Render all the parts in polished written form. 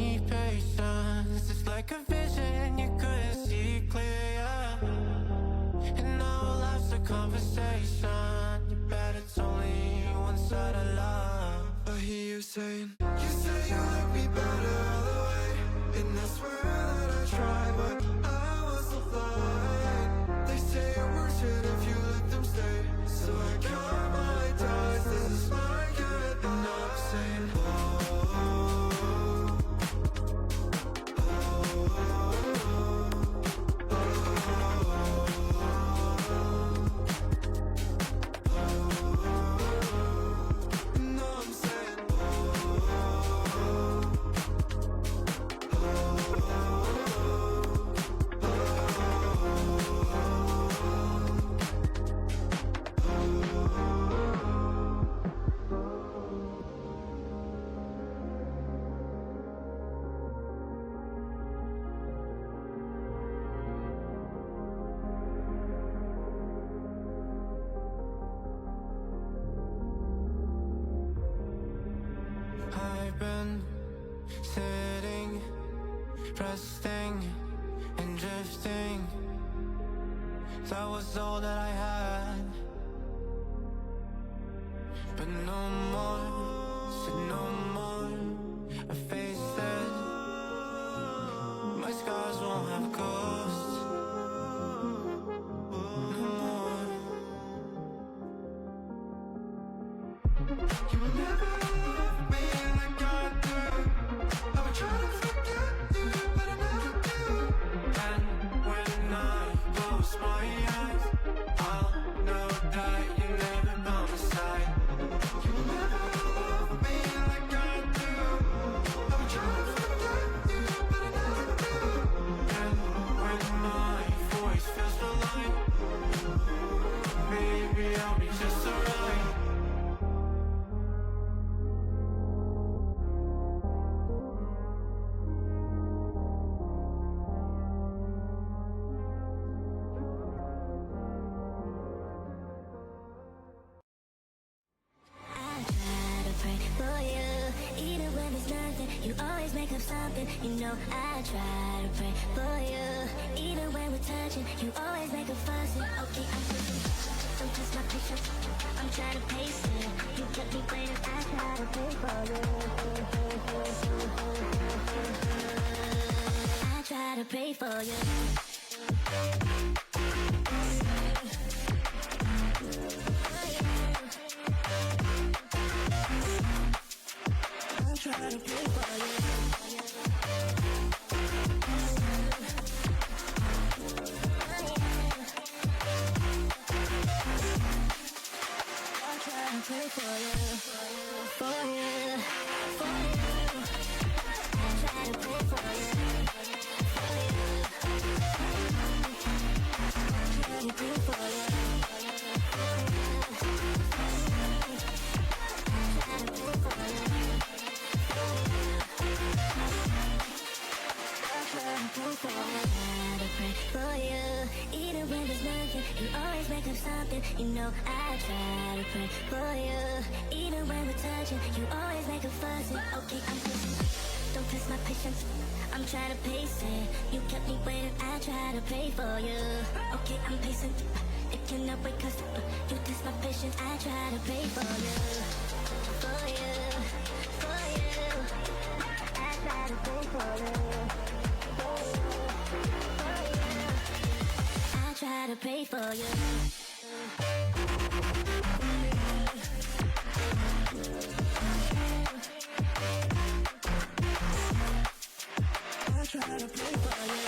need patience. It's like a vision you couldn't see clear, yeah. And now life's a conversation. You bet it's only one side of love. I hear you saying, you say you like me better all the way, and I swear that I try, but I was so blind. They say it works it if you let them stay, so I count my ties. This is my good, and I'm saying, I've been sitting, resting and drifting. That was all that I had, but no more, said no more. I faced it. My scars won't have ghosts no more. you will never love me like I do. I would try to forget you, but I never do. And when I close my eyes, I'll know that you're never by my side. You will never love me like I do. I would try to forget you, but I never do. And when my voice feels so light, maybe I'll be just alright. You always make up something, you know I try to pray for you. Even when we're touching, you always make a fuss. Okay, I'm pushing, don't test my patience. I'm trying to pace it. You kept me waiting, I try to pray for you. I try to pray for you. Try to pray for you. I'll try to pray for you, for you, for you. I'll try to pray for you, for you. I'll try to pray for you, for you. Even when there's nothing, you always make up something. You know I try to pray for you. Even when we're touching, you always make a fuss. Okay, I'm pushing, don't test my patience. I'm trying to pace it. You kept me waiting, I try to pray for you. Okay, I'm pacing, it cannot wait 'cause you test my patience. I try to pray for you, for you, for you. I try to pray for you. Try to pray for you. I try to pray for you.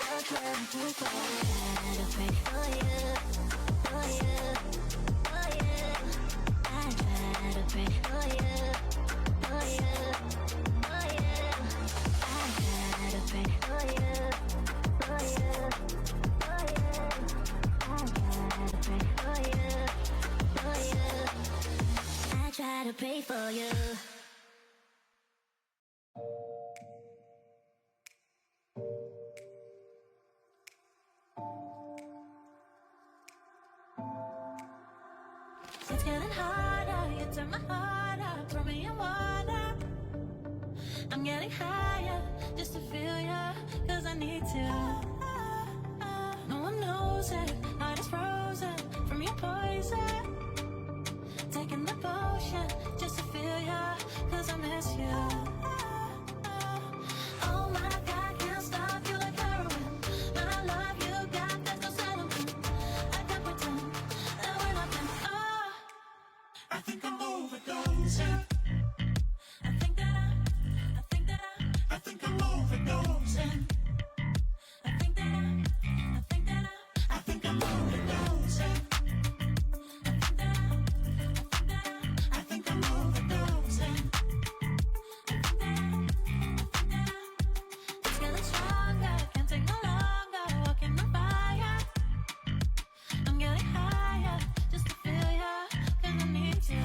I try to pray for you, for you, for you. I try to pray for you. to pray for you. It's getting harder, you turn my heart up, throw me in water. I'm getting higher, just to feel ya, cause I need to. No one knows it, heart is frozen from your poison. Taking the potion, just to feel ya, cause I miss you. Oh my God, can't stop you like heroin. My love you got, there's no settlement. I can't pretend that we're nothing. Oh, I think I'm overdosing. I think that I think I'm overdosing. I think that I think I'm overdosing. I think I'm overdosing. it's getting stronger, can't take no longer, walking on fire. I'm getting higher, just to feel ya, cause I need to.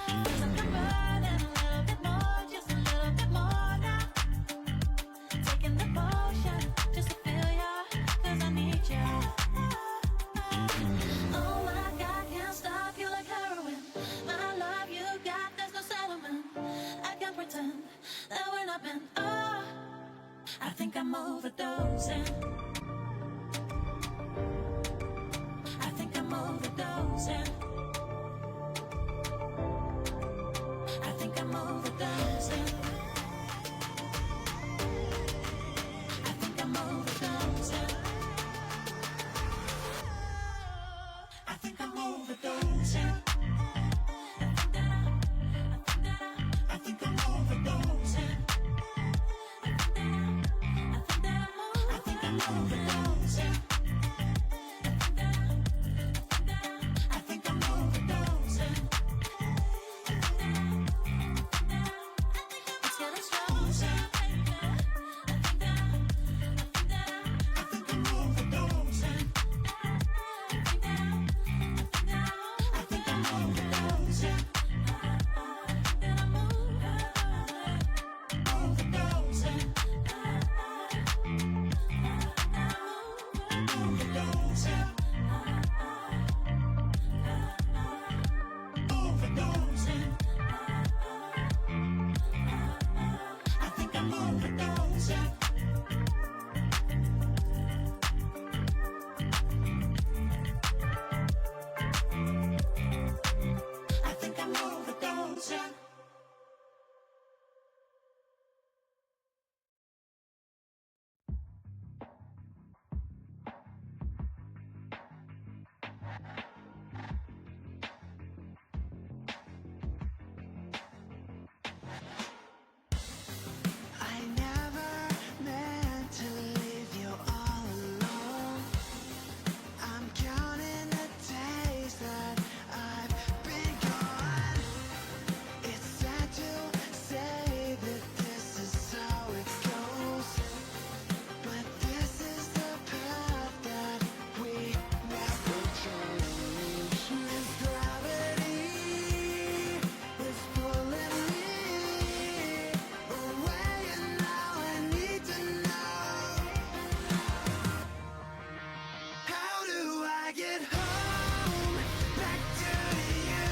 Cause I'm burning a little bit more, just a little bit more now. Taking the potion, just to feel ya, cause I need ya. Oh my God, can't stop you like heroin. My love you got, there's no settlement. I can't pretend that we're not meant. Oh, I think I'm overdosing. I think I'm overdosing. I think I'm overdosing. I think I'm overdosing. I think I'm overdosing. I think I'm overdosing. I think I'm overdosing. I think I'm overdosing. It's getting stronger. I think I'm overdosing. I think I'm overdosing. Overdosing. Overdosing. Overdosing. I think I'm overdosing. I think I'm overdosing. I never meant to leave you all alone. I'm counting the days that I've been gone. It's sad to say that this is how it goes, but this is the path that we never chose. This gravity is pulling me away, and now I need to know, how do I get home back to you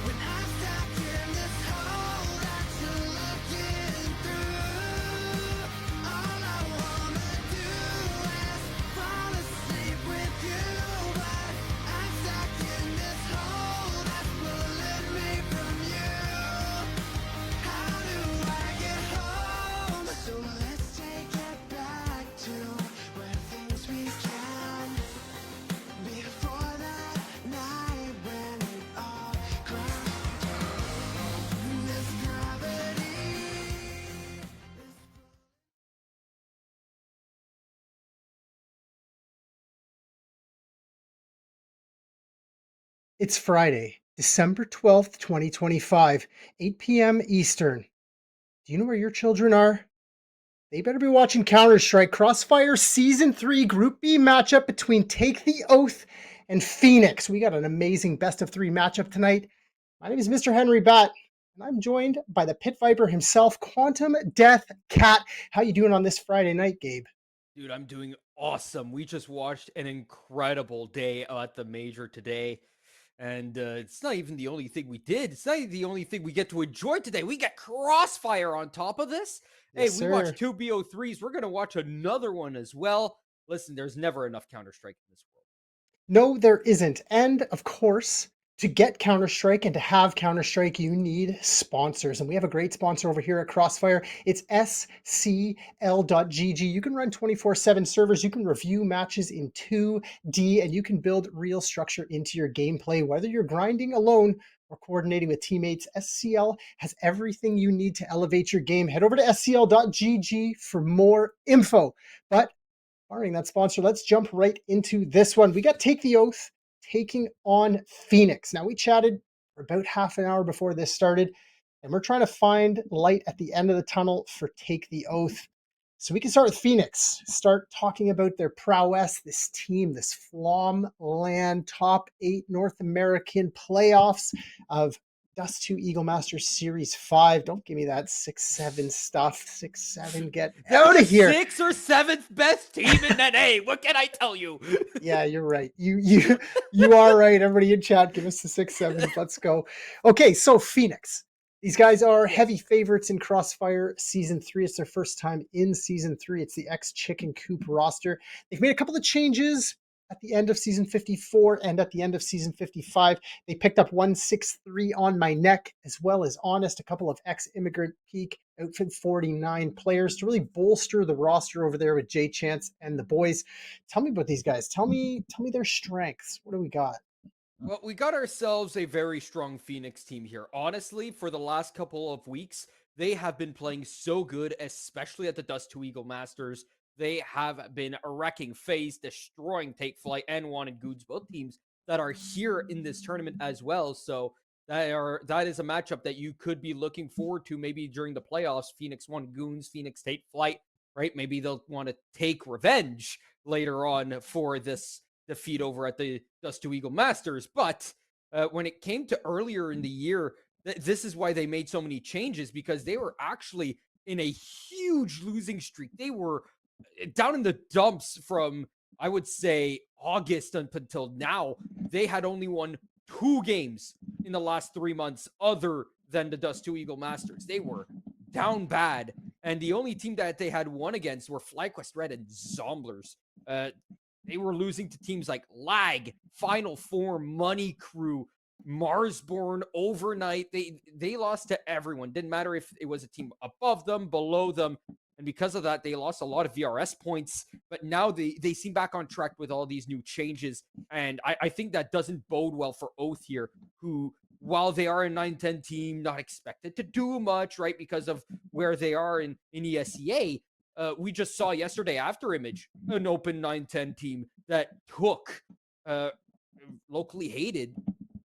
when I'm stuck in this hole that you're looking through? All I wanna do is fall asleep with you, but I'm stuck in this hole that's pulling me from you. How do I get home? So let's take it back to where things we can, before that night when it all crashed down. This gravity is It's Friday, December 12th, 2025, 8 p.m. Eastern. Do you know where your children are? They better be watching Counter-Strike Crossfire Season 3 Group B matchup between Take the Oath and Phoenix. We got an amazing best of 3 matchup tonight. My name is Mr. Henry Bat, and I'm joined by the Pit Viper himself, Quantum Death Cat. How you doing on this Friday night, Gabe? Dude, I'm doing awesome. We just watched an incredible day at the major today. And it's not even the only thing we did. It's not even the only thing we get to enjoy today. We get Crossfire on top of this. Hey, Yes, we sir. watched two BO3s. We're going to watch another one as well. Listen, there's never enough Counter Strike in this world. No, there isn't. And of course, to get Counter Strike and to have Counter Strike, you need sponsors. And we have a great sponsor over here at Crossfire. It's scl.gg. You can run 24/7 servers, you can review matches in 2D, and you can build real structure into your gameplay. Whether you're grinding alone or coordinating with teammates, SCL has everything you need to elevate your game. Head over to scl.gg for more info. But barring that sponsor, let's jump right into this one. We got Take the Oath taking on Phoenix. Now, we chatted for about half an hour before this started, and we're trying to find light at the end of the tunnel for Take the Oath. So we can start with Phoenix, start talking about their prowess, this team, this Flomland top 8 North American playoffs of Dust 2 Eagle Masters Series 5. Don't give me that 6-7 stuff. 6-7, get out of here. Sixth or seventh best team in NA. What can I tell you? Yeah, you're right. You are right. Everybody in chat, give us the 6-7. Let's go. Okay, so Phoenix. These guys are heavy favorites in Crossfire Season 3. It's their first time in Season 3. It's the ex-Chicken Coop roster. They've made a couple of changes at the end of Season 54 and at the end of Season 55. They picked up 163 on my neck, as well as Honest, a couple of ex-Immigrant Peak Outfit 49 players to really bolster the roster over there with Jay Chance and the boys. Tell me about these guys. Tell me their strengths. What do we got? Well, we got ourselves a very strong Phoenix team here. Honestly, for the last couple of weeks, they have been playing so good, especially at the Dust 2 Eagle Masters. They have been wrecking FaZe, destroying Take Flight and Wanted Goods, both teams that are here in this tournament as well. So that is a matchup that you could be looking forward to maybe during the playoffs. Phoenix Wanted Goons, Phoenix Take Flight, right? Maybe they'll want to take revenge later on for this defeat over at the Dust 2 Eagle Masters. But when it came to earlier in the year, this is why they made so many changes, because they were actually in a huge losing streak. They were down in the dumps from, I would say, August up until now. They had only won 2 games in the last 3 months other than the Dust 2 Eagle Masters. They were down bad. And the only team that they had won against were FlyQuest Red and Zomblers. They were losing to teams like Lag, Final Form, Money Crew, Marsborn, Overnight. They lost to everyone. Didn't matter if it was a team above them, below them. And because of that, they lost a lot of VRS points. But now they seem back on track with all these new changes. And I think that doesn't bode well for Oath here, who, while they are a 9-10 team, not expected to do much, right, because of where they are in ESEA, we just saw yesterday after Image, an open 9-10 team that took locally hated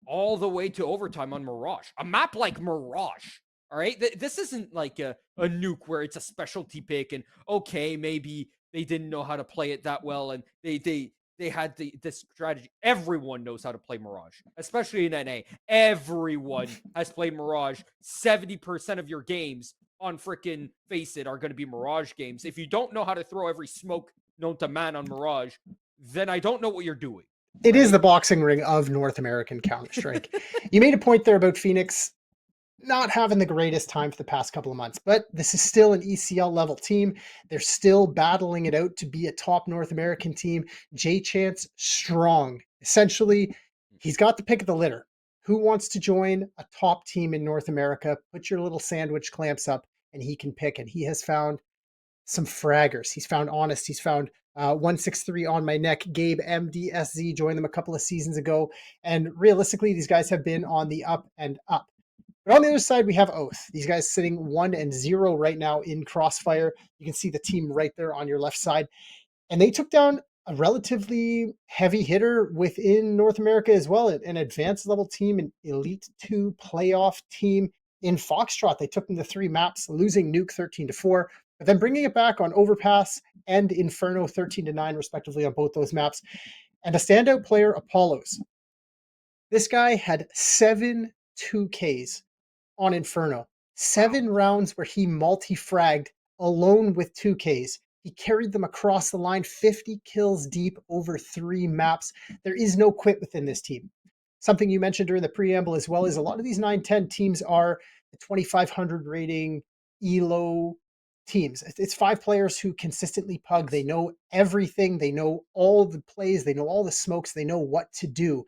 all the way to overtime on Mirage. A map like Mirage, all right? This isn't like a nuke where it's a specialty pick and, okay, maybe they didn't know how to play it that well and they had this strategy. Everyone knows how to play Mirage, especially in NA. Everyone has played Mirage. 70% of your games on frickin' Face It are going to be Mirage games. If you don't know how to throw every smoke known to man on Mirage, then I don't know what you're doing. It is the boxing ring of North American Counter-Strike. You made a point there about Phoenix not having the greatest time for the past couple of months, but this is still an ECL level team. They're still battling it out to be a top North American team. Jay Chance, strong. Essentially, he's got the pick of the litter. Who wants to join a top team in North America? Put your little sandwich clamps up and he can pick. And he has found some fraggers. He's found Honest. He's found 163 on my neck. Gabe MDSZ joined them a couple of seasons ago. And realistically, these guys have been on the up and up. But on the other side, we have Oath. These guys sitting 1-0 right now in Crossfire. You can see the team right there on your left side. And they took down a relatively heavy hitter within North America as well, an advanced level team, an Elite 2 playoff team in Foxtrot. They took them to 3 maps, losing Nuke 13-4, but then bringing it back on Overpass and Inferno 13-9, respectively, on both those maps. And a standout player, Apollos. This guy had 7 2 Ks on Inferno. 7 rounds where he multi-fragged alone with 2 Ks. He carried them across the line, 50 kills deep over 3 maps. There is no quit within this team. Something you mentioned during the preamble as well is a lot of these 9-10 teams are the 2,500 rating ELO teams. It's 5 players who consistently pug. They know everything. They know all the plays. They know all the smokes. They know what to do.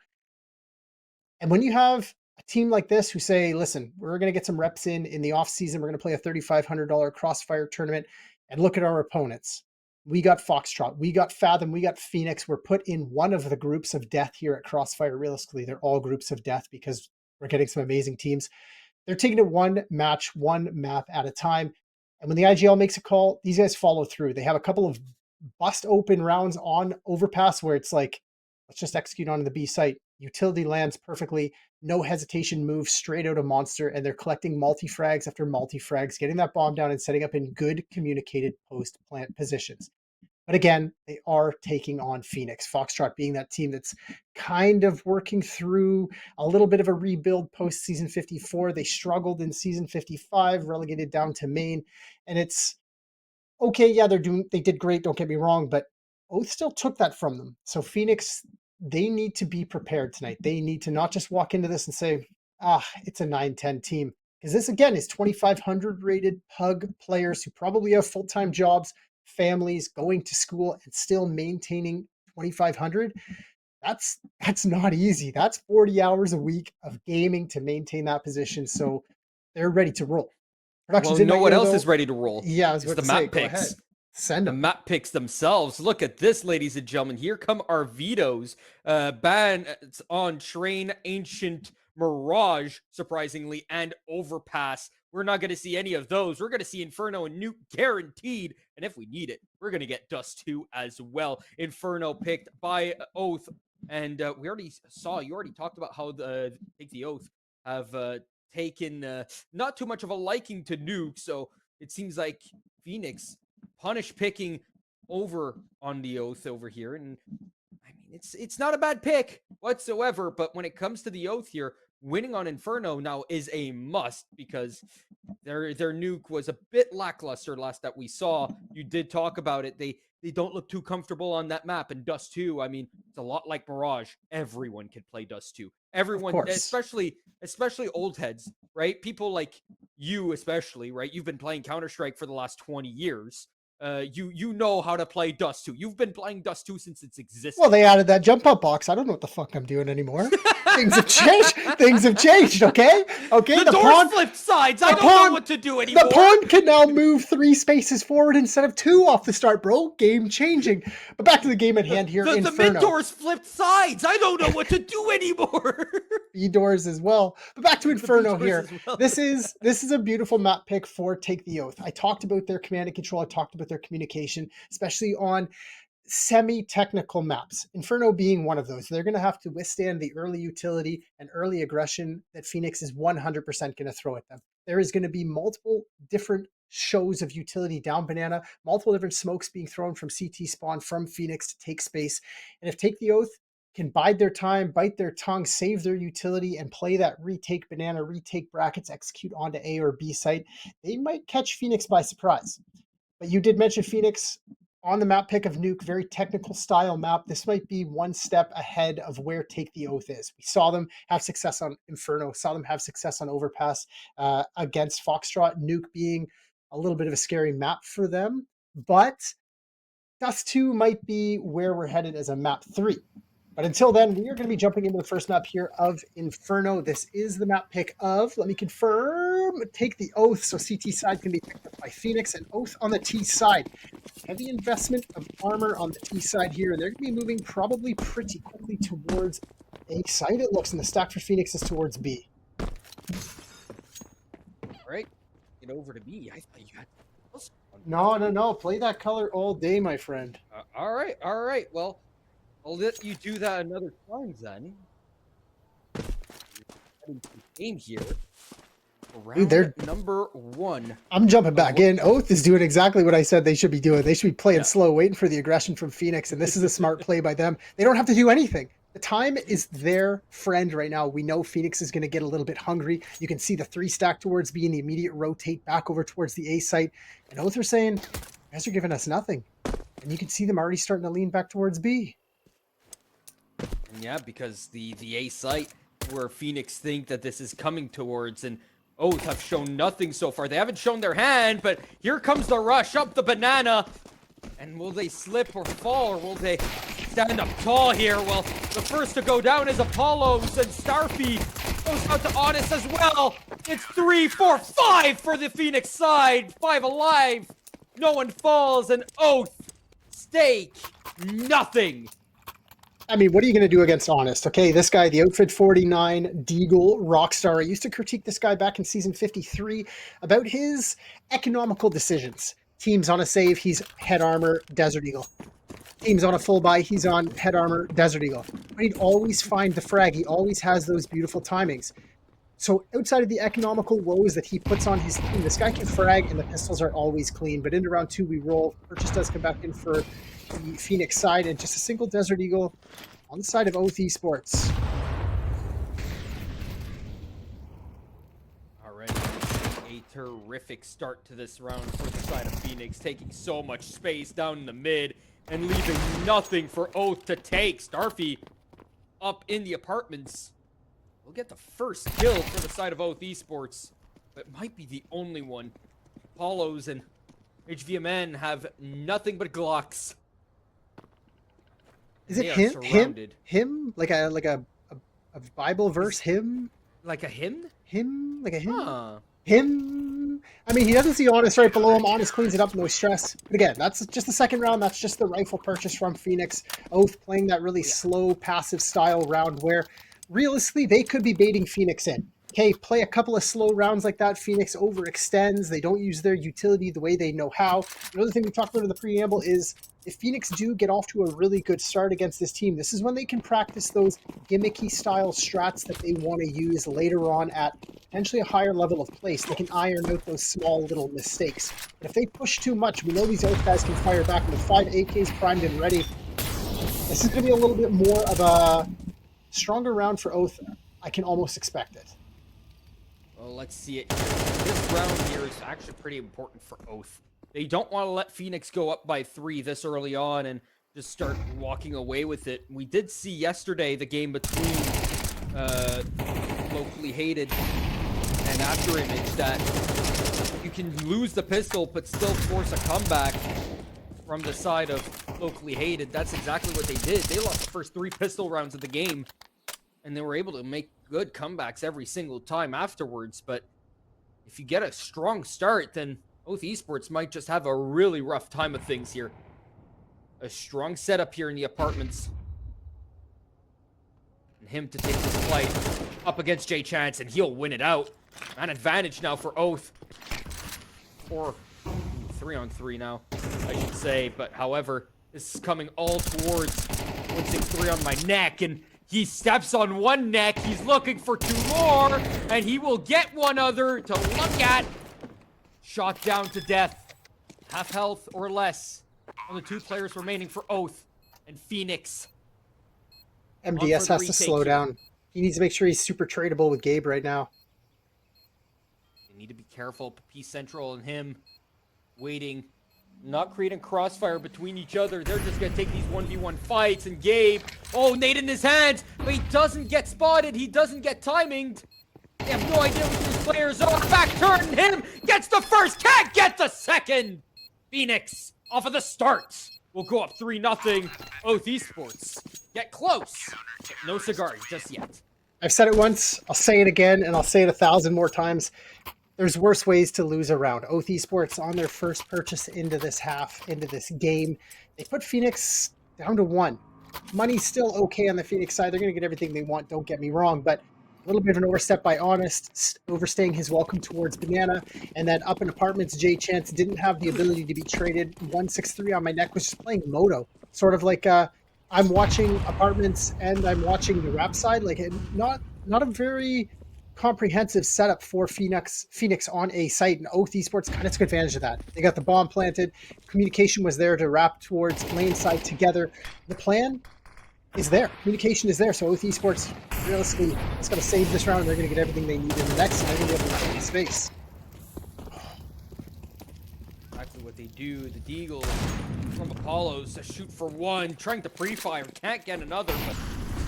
And when you have a team like this who say, listen, we're going to get some reps in the off season, we're going to play a $3,500 Crossfire tournament, and look at our opponents. We got Foxtrot, we got Fathom, we got Phoenix. We're put in one of the groups of death here at Crossfire. Realistically, they're all groups of death because we're getting some amazing teams. They're taking it one match, one map at a time. And when the IGL makes a call, these guys follow through. They have a couple of bust open rounds on Overpass where it's like, let's just execute on the B site. Utility lands perfectly, no hesitation, moves straight out of Monster, and they're collecting multi-frags after multi-frags, getting that bomb down and setting up in good communicated post-plant positions. But again, they are taking on Phoenix. Foxtrot being that team that's kind of working through a little bit of a rebuild post-season 54. They struggled in season 55, relegated down to main, and it's okay, yeah, they did great, don't get me wrong, but Oath still took that from them. So Phoenix, they need to be prepared tonight. They need to not just walk into this and say, it's a 9-10 team. Because this, again, is 2,500 rated pug players who probably have full-time jobs, families, going to school, and still maintaining 2,500. That's not easy. That's 40 hours a week of gaming to maintain that position. So they're ready to roll. Well, you know what else is ready to roll? Yeah, I was it's about the to say, map go picks. ahead. Send The them. map picks themselves. Look at this, ladies and gentlemen. Here come our vetoes. Ban on Train, Ancient Mirage, surprisingly, and Overpass. We're not going to see any of those. We're going to see Inferno and Nuke guaranteed. And if we need it, we're going to get Dust 2 as well. Inferno picked by Oath. And we already saw, you already talked about how the Take the Oath have taken not too much of a liking to Nuke. So it seems like Phoenix punish picking over on the Oath over here. And I mean, it's not a bad pick whatsoever. But when it comes to the Oath here, winning on Inferno now is a must because their nuke was a bit lackluster last that we saw. You did talk about it. They don't look too comfortable on that map. And Dust 2, I mean, it's a lot like Mirage. Everyone can play Dust 2. Everyone, especially old heads, right? People like you especially, right? You've been playing Counter-Strike for the last 20 years. You know how to play Dust 2. You've been playing Dust 2 since its existence. Well, they added that jump up box. I don't know what the fuck I'm doing anymore. Things have changed. Things have changed, okay? Okay, the doors flipped sides. I don't know what to do anymore. The pawn can now move 3 spaces forward instead of 2 off the start, bro. Game changing. But back to the game at hand here, Inferno. The mid doors flipped sides. I don't know what to do anymore. B doors as well. But back to Inferno here. Well. This is a beautiful map pick for Take the Oath. I talked about their command and control. I talked about their communication, especially on semi-technical maps, Inferno being one of those. They're going to have to withstand the early utility and early aggression that Phoenix is 100% going to throw at them. There is going to be multiple different shows of utility down Banana, multiple different smokes being thrown from CT spawn from Phoenix to take space. And if Take the Oath can bide their time, bite their tongue, save their utility, and play that retake Banana, retake brackets, execute onto A or B site, they might catch Phoenix by surprise. But you did mention Phoenix on the map pick of Nuke, very technical style map. This might be one step ahead of where Take the Oath is. We saw them have success on Inferno, saw them have success on Overpass against Foxtrot, Nuke being a little bit of a scary map for them. But Dust 2 might be where we're headed as a map 3. But until then, we are going to be jumping into the first map here of Inferno. This is the map pick of, let me confirm, Take the Oath. So CT side can be picked up by Phoenix and Oath on the T side. Heavy investment of armor on the T side here. They're going to be moving probably pretty quickly towards A side, it looks, and the stack for Phoenix is towards B. All right, get over to B. I thought you had... No. Play that color all day, my friend. All right. Well, I'll let you do that another time then. Game here. Dude, they're number 1. I'm jumping back in. Oath is doing exactly what I said they should be doing. They should be playing slow, waiting for the aggression from Phoenix, and this is a smart play by them. They don't have to do anything. The time is their friend right now. We know Phoenix is going to get a little bit hungry. You can see the 3 stack towards B in the immediate rotate back over towards the A site. And Oath are saying, you guys are giving us nothing. And you can see them already starting to lean back towards B. Yeah, because the A site where Phoenix think that this is coming towards, and Oath have shown nothing so far. They haven't shown their hand, but here comes the rush up the banana. And will they slip or fall, or will they stand up tall here? Well, the first to go down is Apollos, and Starfy goes out to Honest as well. It's 3, 4, 5 for the Phoenix side. 5 alive. No one falls, and Oath stake nothing. I mean, what are you going to do against Honest? Okay, this guy, the Outfit 49, Deagle, Rockstar. I used to critique this guy back in Season 53 about his economical decisions. Teams on a save, he's Head Armor, Desert Eagle. Teams on a full buy, he's on Head Armor, Desert Eagle. But he'd always find the frag. He always has those beautiful timings. So outside of the economical woes that he puts on his team, this guy can frag and the pistols are always clean. But into round 2, we roll. Purchase does come back in for the Phoenix side, and just a single Desert Eagle on the side of Oath Esports. Already a terrific start to this round for the side of Phoenix, taking so much space down in the mid and leaving nothing for Oath to take. Starfy up in the apartments will get the first kill for the side of Oath Esports, but might be the only one. Apollos and HVMN have nothing but Glocks. Is it him? Like a Bible verse? Him? Like a hymn? Him? Like a hymn? Huh. Him? I mean, he doesn't see Honest right below him. Honest cleans it up, no stress. But again, that's just the second round. That's just the rifle purchase from Phoenix. Oath playing that really slow, passive style round where realistically they could be baiting Phoenix in. Okay, play a couple of slow rounds like that. Phoenix overextends. They don't use their utility the way they know how. Another thing we talked about in the preamble is if Phoenix do get off to a really good start against this team, this is when they can practice those gimmicky style strats that they want to use later on at potentially a higher level of place. They can iron out those small little mistakes. But if they push too much, we know these Oath guys can fire back with 5 AKs primed and ready. This is going to be a little bit more of a stronger round for Oath. I can almost expect it. Well, let's see it. This round here is actually pretty important for Oath. They don't want to let Phoenix go up by 3 this early on and just start walking away with it. We did see yesterday the game between Locally Hated and After Image that you can lose the pistol but still force a comeback from the side of Locally Hated. That's exactly what they did. They lost the first 3 pistol rounds of the game, and they were able to make good comebacks every single time afterwards. But if you get a strong start, then Oath Esports might just have a really rough time of things here. A strong setup here in the apartments. And him to take this fight up against Jay Chance, and he'll win it out. An advantage now for Oath. Or 3-on-3 now, I should say. But however, this is coming all towards 163 on my neck, and he steps on one neck. He's looking for 2 more, and he will get one other to look at. Shot down to death. Half health or less on the 2 players remaining for Oath and Phoenix. MDS has to slow down. He needs to make sure he's super tradable with Gabe right now. They need to be careful. P Central and him waiting, not creating crossfire between each other. They're just going to take these 1v1 fights, and Gabe, oh, nade in his hands, but he doesn't get spotted. He doesn't get timinged. They have no idea what these players are. Back turn, him gets the first, can't get the second. Phoenix off of the start will go up 3-0. Oath Esports get close. No cigars just yet. I've said it once, I'll say it again, and I'll say it 1,000 more times. There's worse ways to lose a round. Oath Esports on their first purchase into this half, into this game. They put Phoenix down to 1. Money's still okay on the Phoenix side. They're going to get everything they want, don't get me wrong, but a little bit of an overstep by Honest, overstaying his welcome towards Banana, and then up in apartments, Jay Chance didn't have the ability to be traded. 163 on my neck was just playing Moto, sort of like I'm watching apartments and I'm watching the rap side, like not a very comprehensive setup for Phoenix on a site, and Oath Esports kind of took advantage of that. They got the bomb planted, communication was there to wrap towards lane side together. The plan, is there. Communication is there. So Oath Esports, realistically, it's going to save this round. They're going to get everything they need in the next, and they're going to be able to take space. Exactly what they do. The Deagle from Apollos to shoot for one, trying to pre-fire, can't get another, but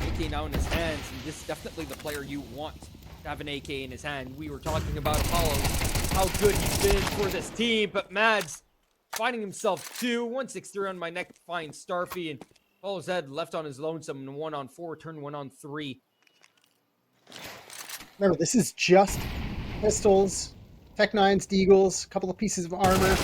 AK now in his hands, and this is definitely the player you want to have an AK in his hand. We were talking about Apollos, how good he's been for this team, but Mads finding himself 2, 163 on my neck to find Starfy, and Apollos had left on his lonesome in 1-on-4, turned 1-on-3. Remember, this is just pistols, Tech 9s, Deagles, a couple of pieces of armor,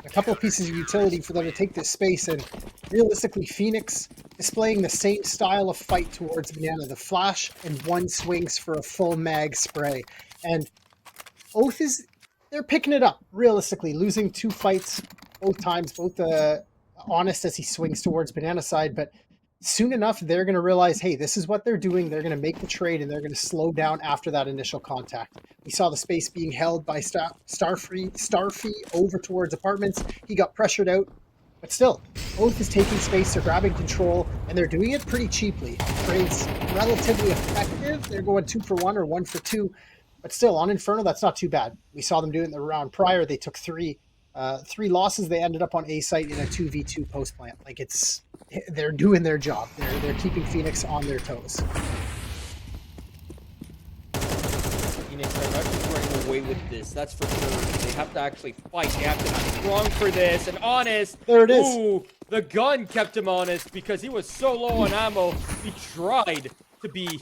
a couple of pieces of utility for them to take this space, and realistically, Phoenix displaying the same style of fight towards Banana. The flash and one swings for a full mag spray. And Oath they're picking it up, realistically, losing 2 fights both times, both honest as he swings towards Banana side, but soon enough, they're going to realize, hey, this is what they're doing. They're going to make the trade, and they're going to slow down after that initial contact. We saw the space being held by Starfy over towards apartments. He got pressured out, but still, Oath is taking space. They're grabbing control, and they're doing it pretty cheaply. Trade's relatively effective. They're going 2 for 1 or 1 for 2, but still, on Inferno, that's not too bad. We saw them do it in the round prior. They took 3 losses. They ended up on A site in a 2v2 post plant. Like, they're doing their job. They're keeping Phoenix on their toes. Phoenix are not just running away with this, that's for sure. They have to actually fight. They have to be strong for this. And honest, There it is. Ooh, the gun kept him honest because he was so low on ammo. He tried to be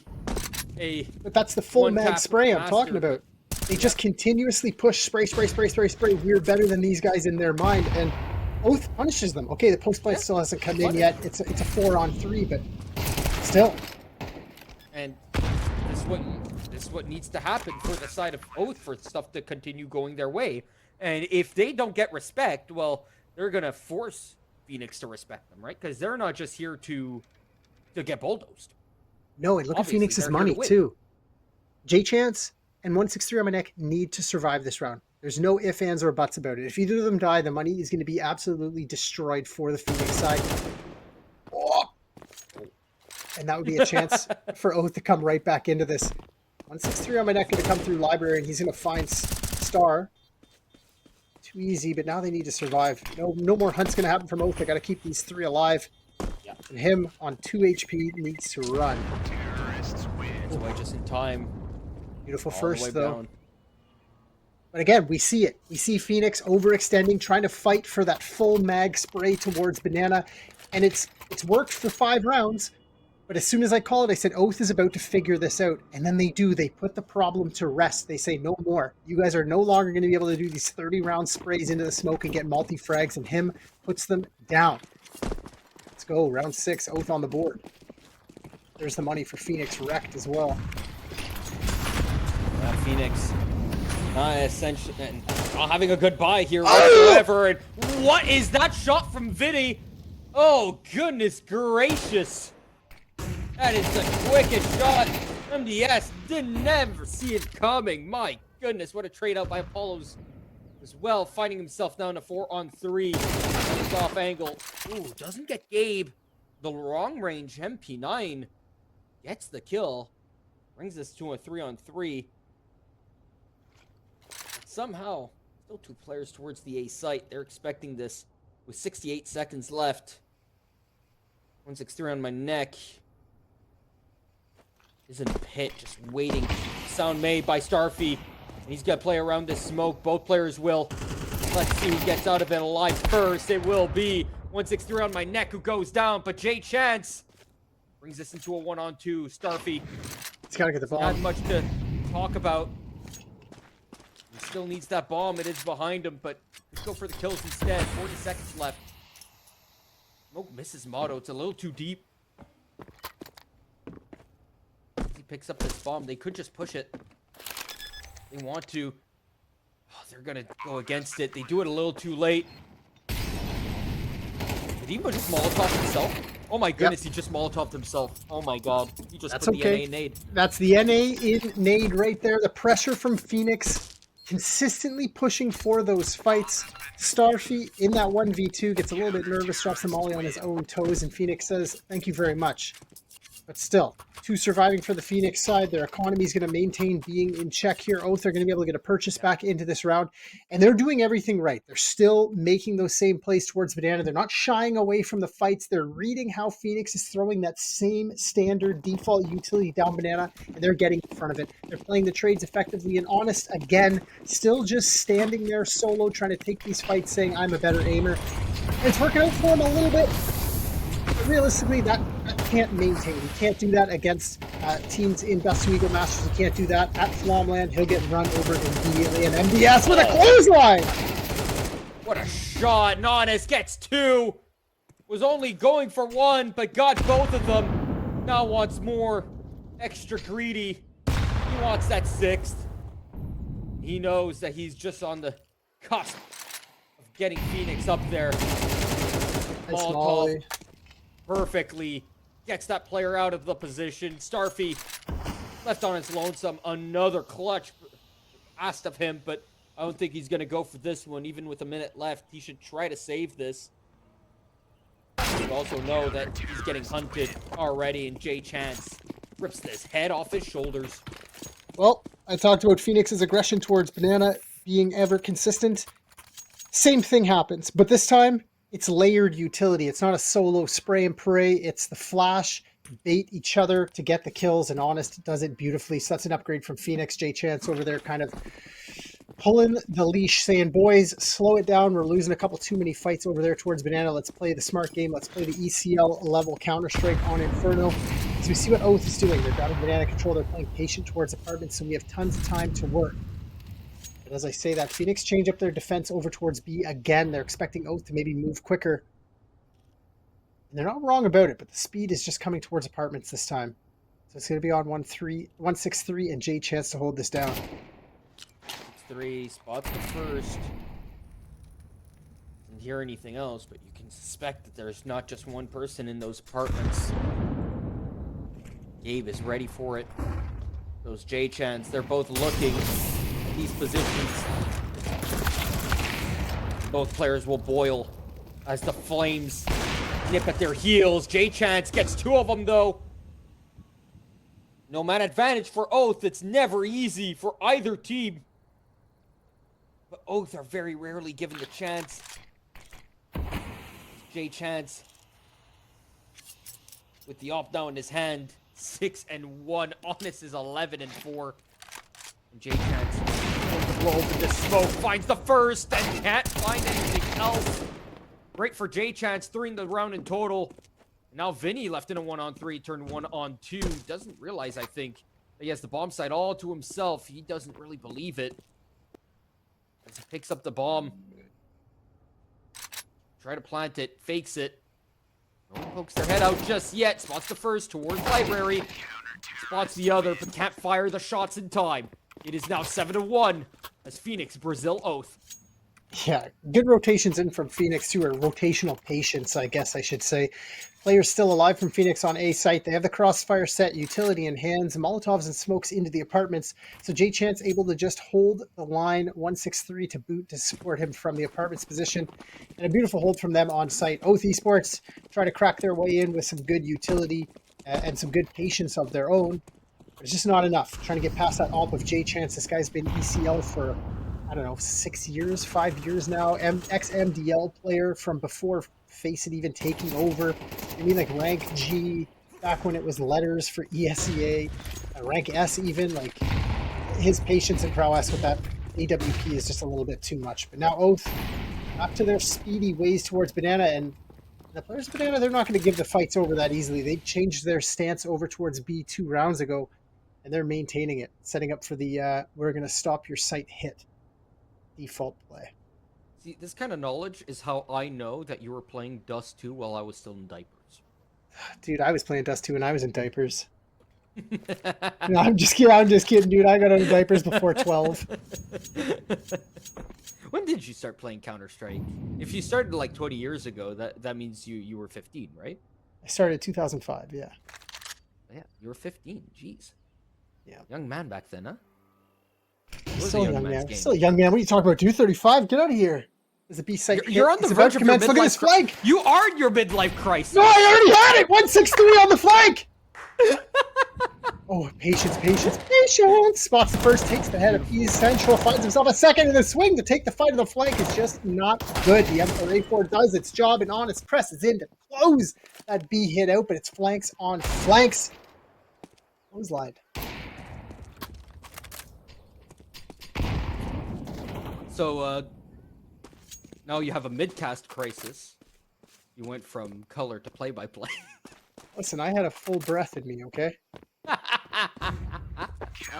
But that's the full mag one-tap spray I'm master. talking about. They just continuously push spray. We're better than these guys in their mind, and Oath punishes them. Okay, the post play still hasn't come in yet. It's a 4-on-3, but still. And this is what needs to happen for the side of Oath for stuff to continue going their way. And if they don't get respect, well, they're gonna force Phoenix to respect them, right? Because they're not just here to get bulldozed. No, and look Obviously, at Phoenix's they're here money to win. too. J-Chance and 163 on my neck need to survive this round. There's no ifs, ands, or buts about it. If either of them die, the money is going to be absolutely destroyed for the Phoenix side. Oh. And that would be a chance for Oath to come right back into this. 163 on my neck going to come through library, and he's going to find Star. Too easy, but now they need to survive. No more hunts going to happen from Oath. They got to keep these 3 alive. Yeah. And him on 2 HP needs to run. Away just in time. Beautiful All the way first, though. down. But again, we see it. We see Phoenix overextending, trying to fight for that full mag spray towards Banana. And it's worked for 5 rounds. But as soon as I call it, I said, Oath is about to figure this out. And then they do. They put the problem to rest. They say, no more. You guys are no longer going to be able to do these 30-round sprays into the smoke and get multi-frags. And him puts them down. Let's go. Round 6. Oath on the board. There's the money for Phoenix wrecked as well. Phoenix, essentially, not having a good buy here whatsoever. And what is that shot from Vinny? Oh, goodness gracious. That is the quickest shot. MDS didn't never see it coming. My goodness, what a trade out by Apollos as well. Finding himself down to 4-on-3. Off angle. Ooh, doesn't get Gabe. The long range MP9 gets the kill. Brings us to a 3-on-3. Somehow, still 2 players towards the A site. They're expecting this with 68 seconds left. 163 on my neck. Is in a pit, just waiting. Sound made by Starfy. And he's got to play around this smoke. Both players will. Let's see who gets out of it alive first. It will be 163 on my neck who goes down. But J-Chance brings us into a 1-on-2. Starfy. He's got to get the ball. Not much to talk about. He still needs that bomb. It is behind him, but let's go for the kills instead. 40 seconds left. Smoke misses Motto. It's a little too deep. He picks up this bomb. They could just push it. They want to. Oh, they're going to go against it. They do it a little too late. Did he just Molotov himself? Oh my goodness, Yep. He just Molotoved himself. Oh my god. He just That's put okay. the NA nade. That's the NA in nade right there. The pressure from Phoenix consistently pushing for those fights. Starfy in that 1v2 gets a little bit nervous, drops the molly on his own toes, and Phoenix says, thank you very much. But still, 2 surviving for the Phoenix side. Their economy is going to maintain being in check here. Oath are going to be able to get a purchase back into this round. And they're doing everything right. They're still making those same plays towards Banana. They're not shying away from the fights. They're reading how Phoenix is throwing that same standard default utility down Banana, and they're getting in front of it. They're playing the trades effectively. And Honest, again, still just standing there solo, trying to take these fights, saying, I'm a better aimer. And it's working out for him a little bit. But realistically, that can't maintain. You can't do that against teams in Dust to Eagle Masters. You can't do that at Flomland. He'll get run over immediately. And MDS with a clothesline! What a shot. Nonis gets 2. Was only going for 1, but got both of them. Now wants more. Extra greedy. He wants that 6th. He knows that he's just on the cusp of getting Phoenix up there. Molotov perfectly gets that player out of the position. Starfy left on his lonesome. Another clutch asked of him, but I don't think he's going to go for this one. Even with a minute left, he should try to save this. We also know that he's getting hunted already, and Jay Chance rips his head off his shoulders. Well, I talked about Phoenix's aggression towards Banana being ever consistent. Same thing happens, but this time it's layered utility. It's not a solo spray and pray. It's the flash, bait each other to get the kills, and Honest does it beautifully. So that's an upgrade from Phoenix. Jay Chance over there kind of pulling the leash, saying, boys, slow it down. We're losing a couple too many fights over there towards Banana. Let's play the smart game. Let's play the ECL level Counter-Strike on Inferno. So we see what Oath is doing. They're grabbing Banana control. They're playing patient towards apartments, so we have tons of time to work. But as I say that, Phoenix change up their defense over towards B again. They're expecting Oath to maybe move quicker. And they're not wrong about it, but the speed is just coming towards apartments this time. So it's going to be on 163 and Jay Chance to hold this down. 3 spots the first. Didn't hear anything else, but you can suspect that there's not just one person in those apartments. Gabe is ready for it. Those Jay Chans, they're both looking at these positions. Both players will boil as the flames nip at their heels. Jay Chance gets 2 of them, though. No man advantage for Oath. It's never easy for either team. But Oath are very rarely given the chance. Jay Chance with the op down in his hand. 6-1. Honest is 11-4. And Jay Chance going to blow open the smoke. Finds the first and can't find anything else. Great for Jay Chance. 3 in the round in total. Now Vinny left in a 1-on-3. Turned 1-on-2. Doesn't realize, I think, that he has the bomb site all to himself. He doesn't really believe it. As he picks up the bomb. Try to plant it. Fakes it. No one pokes their head out just yet. Spots the first towards library. Spots the other, but can't fire the shots in time. It is now 7-1 as Phoenix Brazil Oath. Yeah, good rotations in from Phoenix too, or rotational patience, I guess I should say. Players still alive from Phoenix on A site. They have the Crossfire set, utility in hands, Molotovs and smokes into the apartments. So Jay Chance able to just hold the line 163 to boot to support him from the apartments position. And a beautiful hold from them on site. Oath Esports try to crack their way in with some good utility and some good patience of their own. But it's just not enough. Trying to get past that op of Jay Chance. This guy's been ECL for, I don't know, 6 years, 5 years now. Ex-MDL player from before Face It even taking over. I mean, like rank G, back when it was letters for ESEA, rank S even. Like, his patience and prowess with that AWP is just a little bit too much. But now Oath, up to their speedy ways towards Banana, and the players of Banana, they're not going to give the fights over that easily. They changed their stance over towards B 2 rounds ago, and they're maintaining it, setting up for the we're going to stop your site hit default play. See, this kind of knowledge is how I know that you were playing Dust 2 while I was still in diapers. Dude, I was playing Dust 2 when I was in diapers. No, I'm just kidding, dude. I got out of diapers before 12. When did you start playing Counter-Strike? If you started like 20 years ago, that means you were 15, right? I started 2005, yeah. Yeah, you were 15. Jeez. Yeah. Young man back then, huh? Still a young man. Still a young man. What are you talking about, dude? 35? Get out of here. There's a B site. You're on the verge of your midlife. Look at his flank. You are in your midlife crisis. No, I already had it. 163 on the flank. Oh, patience, patience, patience! Spots the first, takes the head of East Central, finds himself a second in the swing to take the fight to the flank. Is just not good. The M4 A4 does its job, and Honest presses in to close that B hit out, but it's flanks on flanks. Clothesline. So, now you have a mid-cast crisis. You went from color to play-by-play. Listen, I had a full breath in me, okay? I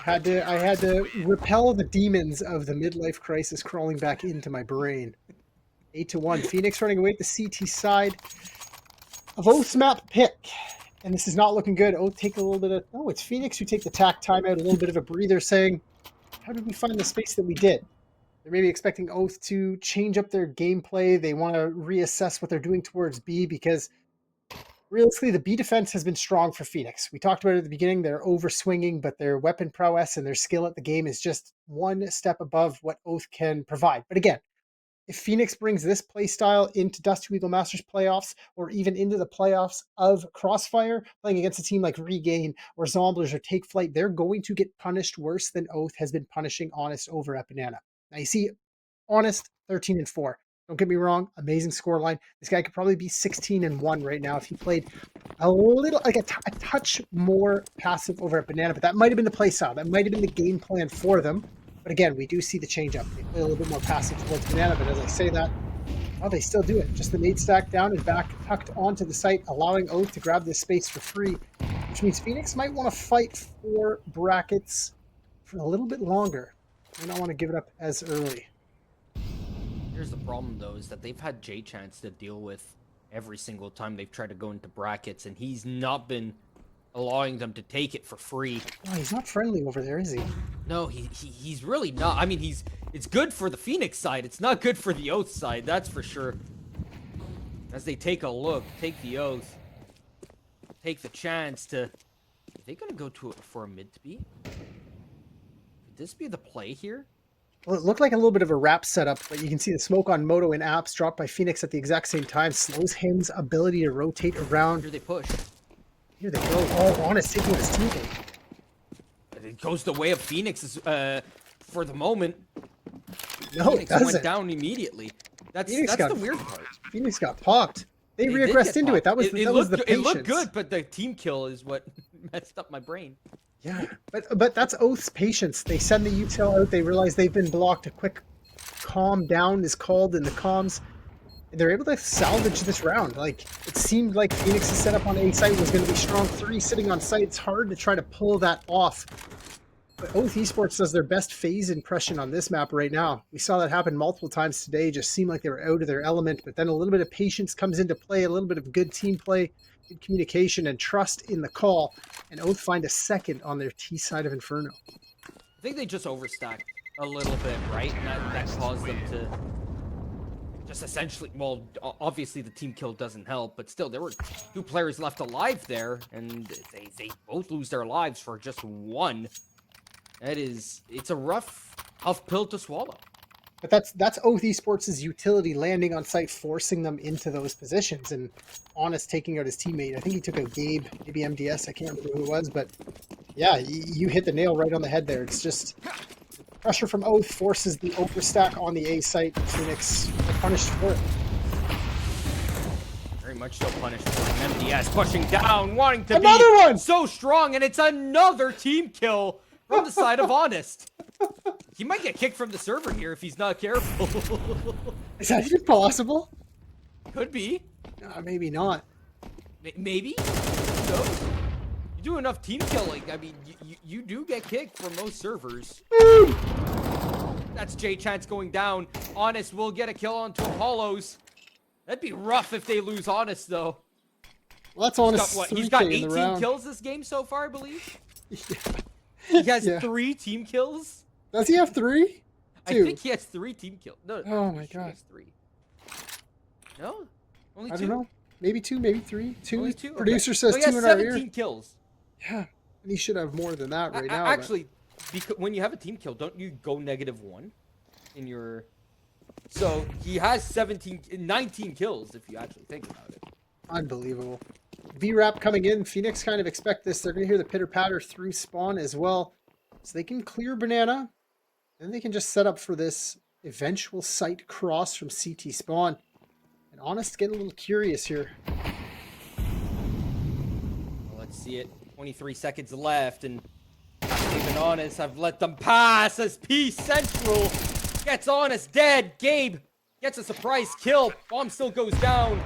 had to repel the demons of the midlife crisis crawling back into my brain. 8-1. Phoenix running away at the CT side of Oath's map pick. And this is not looking good. Oath take a little bit of... Oh, it's Phoenix who take the tack timeout, a little bit of a breather, saying, how did we find the space that we did? They're maybe expecting Oath to change up their gameplay. They want to reassess what they're doing towards B because realistically, the B defense has been strong for Phoenix. We talked about it at the beginning. They're over-swinging, but their weapon prowess and their skill at the game is just one step above what Oath can provide. But again, if Phoenix brings this play style into Dust 2 Eagle Masters playoffs or even into the playoffs of Crossfire, playing against a team like Regain or Zomblers or Take Flight, they're going to get punished worse than Oath has been punishing Honest over at Banana. Now you see Honest 13-4. Don't get me wrong, amazing scoreline. This guy could probably be 16-1 right now if he played a little, like a touch more passive over at Banana, but that might have been the play style. That might have been the game plan for them. But again, we do see the change up. They play a little bit more passive towards Banana, but as I say that, well, they still do it. Just the nade stack down and back tucked onto the site, allowing Oath to grab this space for free, which means Phoenix might want to fight for brackets for a little bit longer. They don't want to give it up as early. Here's the problem, though, is that they've had J-Chance to deal with every single time they've tried to go into brackets, and he's not been allowing them to take it for free. No, he's not friendly over there, is he? No, he's really not. I mean, it's good for the Phoenix side. It's not good for the Oath side, that's for sure. As they take a look, take the Oath, take the chance to... Are they going to go for a mid to B? Could this be the play here? Well, it looked like a little bit of a wrap setup, but you can see the smoke on Moto and Apps dropped by Phoenix at the exact same time. Slows him's ability to rotate around. Here they push. Here they go. Oh, Honest taking his teammate. It goes the way of Phoenix for the moment. No, Phoenix it doesn't. went down immediately. That's the weird part. Phoenix got popped. They did regressed get into it. popped. That was the patience. It looked good, but the team kill is what messed up my brain. Yeah, but that's Oath's patience. They send the util out. They realize they've been blocked. A quick calm down is called in the comms. And they're able to salvage this round. Like, it seemed like Phoenix's setup on A site was going to be strong 3 sitting on site. It's hard to try to pull that off. But Oath Esports does their best phase impression on this map right now. We saw that happen multiple times today. It just seemed like they were out of their element. But then a little bit of patience comes into play, a little bit of good team play, good communication, and trust in the call. And Oath find a second on their T side of Inferno. I think they just overstacked a little bit, right? And that caused them to just essentially, well, obviously the team kill doesn't help, but still, there were 2 players left alive there, and they both lose their lives for just 1. It's a rough pill to swallow. But that's Oath Esports' utility landing on site, forcing them into those positions, and Honest taking out his teammate. I think he took out Gabe, maybe MDS, I can't remember who it was, but yeah, you hit the nail right on the head there. It's just pressure from Oath forces the overstack on the A site, and Phoenix are punished for it. Very much so punished for it. MDS pushing down, wanting to Another be one! So strong, and it's another team kill from the side of Honest. He might get kicked from the server here if he's not careful. Is that even possible? Could be. Maybe not. Maybe. So, you do enough team killing. I mean, you do get kicked from most servers. That's J-Chance going down. Honest will get a kill onto Apollos. That'd be rough if they lose Honest, though. Well, that's Honest. He's got 18 kills this game so far, I believe. He has 3 team kills. Does he have 3? 2. I think he has 3 team kills. No. Oh my god. He has 3. No? Only 2? I don't know. Maybe 2, maybe 3. 2. Only 2? Producer Okay. says So he 2 has in our ear. 17 kills. Yeah. And he should have more than that right now. Actually, because when you have a team kill, don't you go -1 in your... So he has 19 kills if you actually think about it. Unbelievable. VRAP coming in. Phoenix kind of expect this. They're going to hear the pitter-patter through spawn as well. So they can clear banana. Then they can just set up for this eventual site cross from CT spawn. And Honest getting a little curious here. Well, let's see it. 23 seconds left, and even Honest, I've let them pass as P Central gets Honest dead. Gabe gets a surprise kill. Bomb still goes down.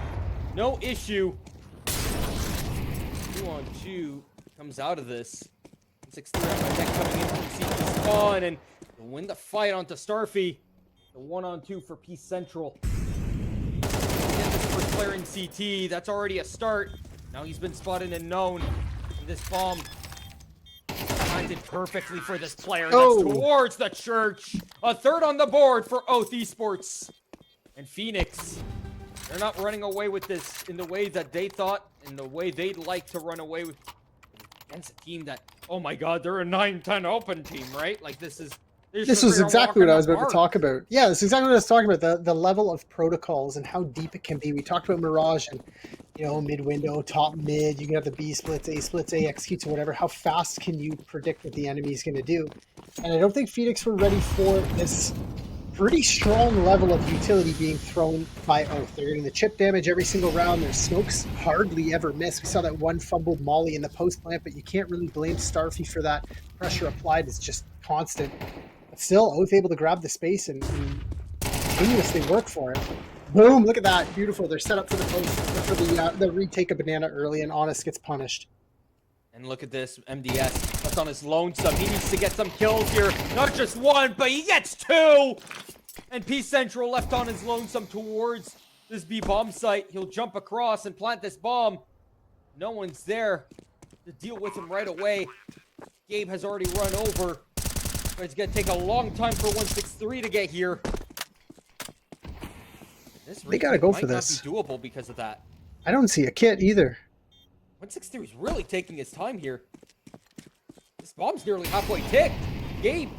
No issue. 2-on-2 comes out of this. 6-3 on my deck coming in from CT spawn, and they'll win the fight onto Starfy. The 1-on-2 for P Central. And this is for clearing CT. That's already a start. Now he's been spotted and known. And this bomb planted perfectly for this player. Oh. That's towards the church. A third on the board for Oath Esports. And Phoenix, they're not running away with this in the way that they thought, in the way they'd like to run away with against a team that, oh my god, they're a 9-10 open team, right? Like this is... This was exactly what I was about to talk about. Yeah, this is exactly what I was talking about. The level of protocols and how deep it can be. We talked about Mirage and, you know, mid window, top mid. You can have the B splits, A executes, or whatever. How fast can you predict what the enemy is going to do? And I don't think Phoenix were ready for this pretty strong level of utility being thrown by Oath. They're getting the chip damage every single round. Their smokes hardly ever miss. We saw that one fumbled molly in the post plant, but you can't really blame Starfy for that. Pressure applied is just constant. But still, Oath able to grab the space and continuously work for it. Boom! Look at that. Beautiful. They're set up for the post, for the retake of banana early, and Honest gets punished. And look at this, MDS. That's on his lonesome. He needs to get some kills here. Not just one, but he gets two! And P Central left on his lonesome towards this B bomb site. He'll jump across and plant this bomb. No one's there to deal with him right away. Gabe has already run over. But it's going to take a long time for 163 to get here. They got to go for this. Might not be doable because of that. I don't see a kit either. 163 is really taking his time here. This bomb's nearly halfway ticked. Gabe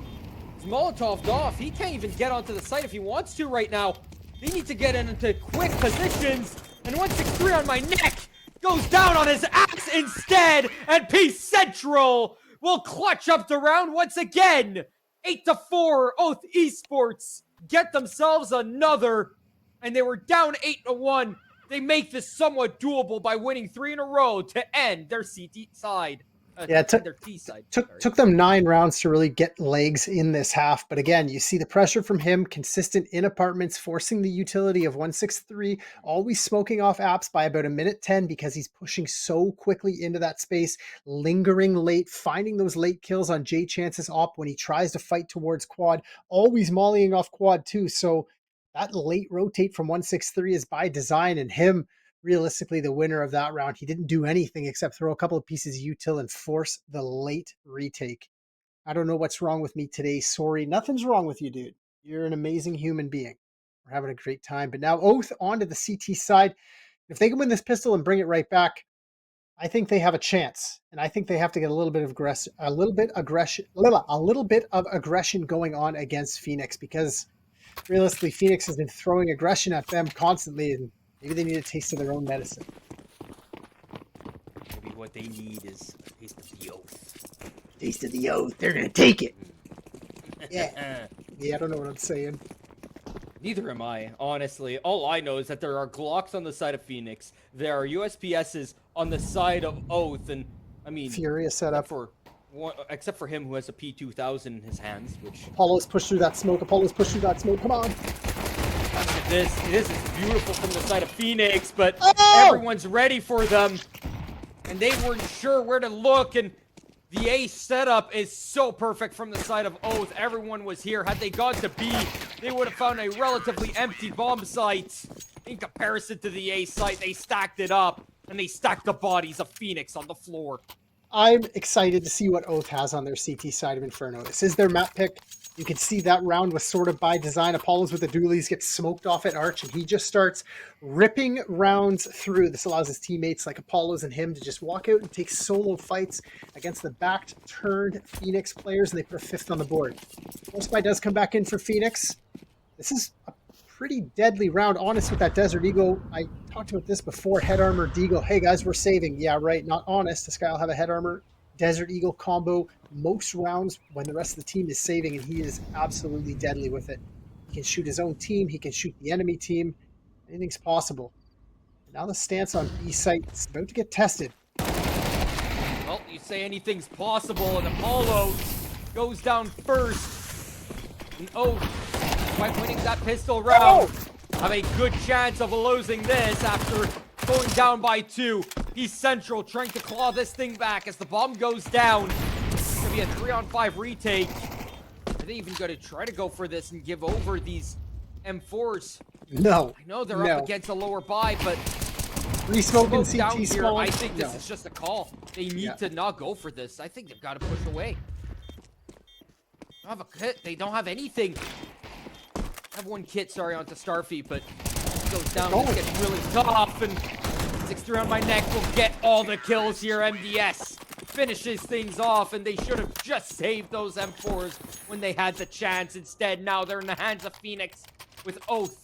is Molotov'd off. He can't even get onto the site if he wants to right now. They need to get into quick positions. And 163 on my neck goes down on his axe instead. And P Central will clutch up the round once again. 8-4, Oath Esports get themselves another. And they were down 8-1. They make this somewhat doable by winning 3 in a row to end their CT side. Yeah, it their T side. Took them 9 rounds to really get legs in this half. But again, you see the pressure from him, consistent in apartments, forcing the utility of 163, always smoking off apps by about a minute 10 because he's pushing so quickly into that space, lingering late, finding those late kills on J Chance's op when he tries to fight towards quad, always mollying off quad too. So that late rotate from 163 is by design, and him realistically the winner of that round. He didn't do anything except throw a couple of pieces of util and force the late retake. I don't know what's wrong with me today. Sorry, nothing's wrong with you, dude. You're an amazing human being. We're having a great time. But now Oath onto the CT side. If they can win this pistol and bring it right back, I think they have a chance. And I think they have to get a little bit of aggression going on against Phoenix, because realistically, Phoenix has been throwing aggression at them constantly, and maybe they need a taste of their own medicine. Maybe what they need is a taste of the Oath. Taste of the Oath. They're going to take it. Yeah. Yeah, I don't know what I'm saying. Neither am I, honestly. All I know is that there are Glocks on the side of Phoenix. There are USPSs on the side of Oath, and I mean, Furious setup. Except for him who has a P2000 in his hands, which... Apollo's pushed through that smoke. Come on. This is beautiful from the side of Phoenix, but Oh! everyone's ready for them. And they weren't sure where to look, and the A setup is so perfect from the side of Oath. Everyone was here. Had they gone to B, they would have found a relatively empty bomb site. In comparison to the A site, they stacked it up, and they stacked the bodies of Phoenix on the floor. I'm excited to see what Oath has on their CT side of Inferno. This is their map pick. You can see that round was sort of by design. Apollo's with the dualies gets smoked off at Arch, and he just starts ripping rounds through. This allows his teammates like Apollo's and him to just walk out and take solo fights against the backed, turned Phoenix players, and they put a 5th on the board. Spy does come back in for Phoenix. This is a pretty deadly round. Honest with that Desert Eagle, I talked about this before. Head armor, Deagle. Hey guys, we're saving. Yeah, right. Not honest. This guy will have a head armor, Desert Eagle combo most rounds when the rest of the team is saving, and he is absolutely deadly with it. He can shoot his own team. He can shoot the enemy team. Anything's possible. And now the stance on B site is about to get tested. Well, you say anything's possible, and Apollo goes down first. And despite winning that pistol round, have a good chance of losing this after going down by 2. He's central, trying to claw this thing back as the bomb goes down. It's gonna be a 3-on-5 retake. Are they even gonna try to go for this and give over these M4s? No. I know they're up against a lower buy, but Re-smoking down CT here, spawn. I think this is just a call. They need to not go for this. I think they've got to push away. They don't have a kit. They don't have anything. I have one kit, sorry, onto Starfy, but it goes down. This gets really tough, and 6-3 on my neck will get all the kills here. MDS finishes things off, and they should have just saved those M4s when they had the chance. Instead, now they're in the hands of Phoenix with Oath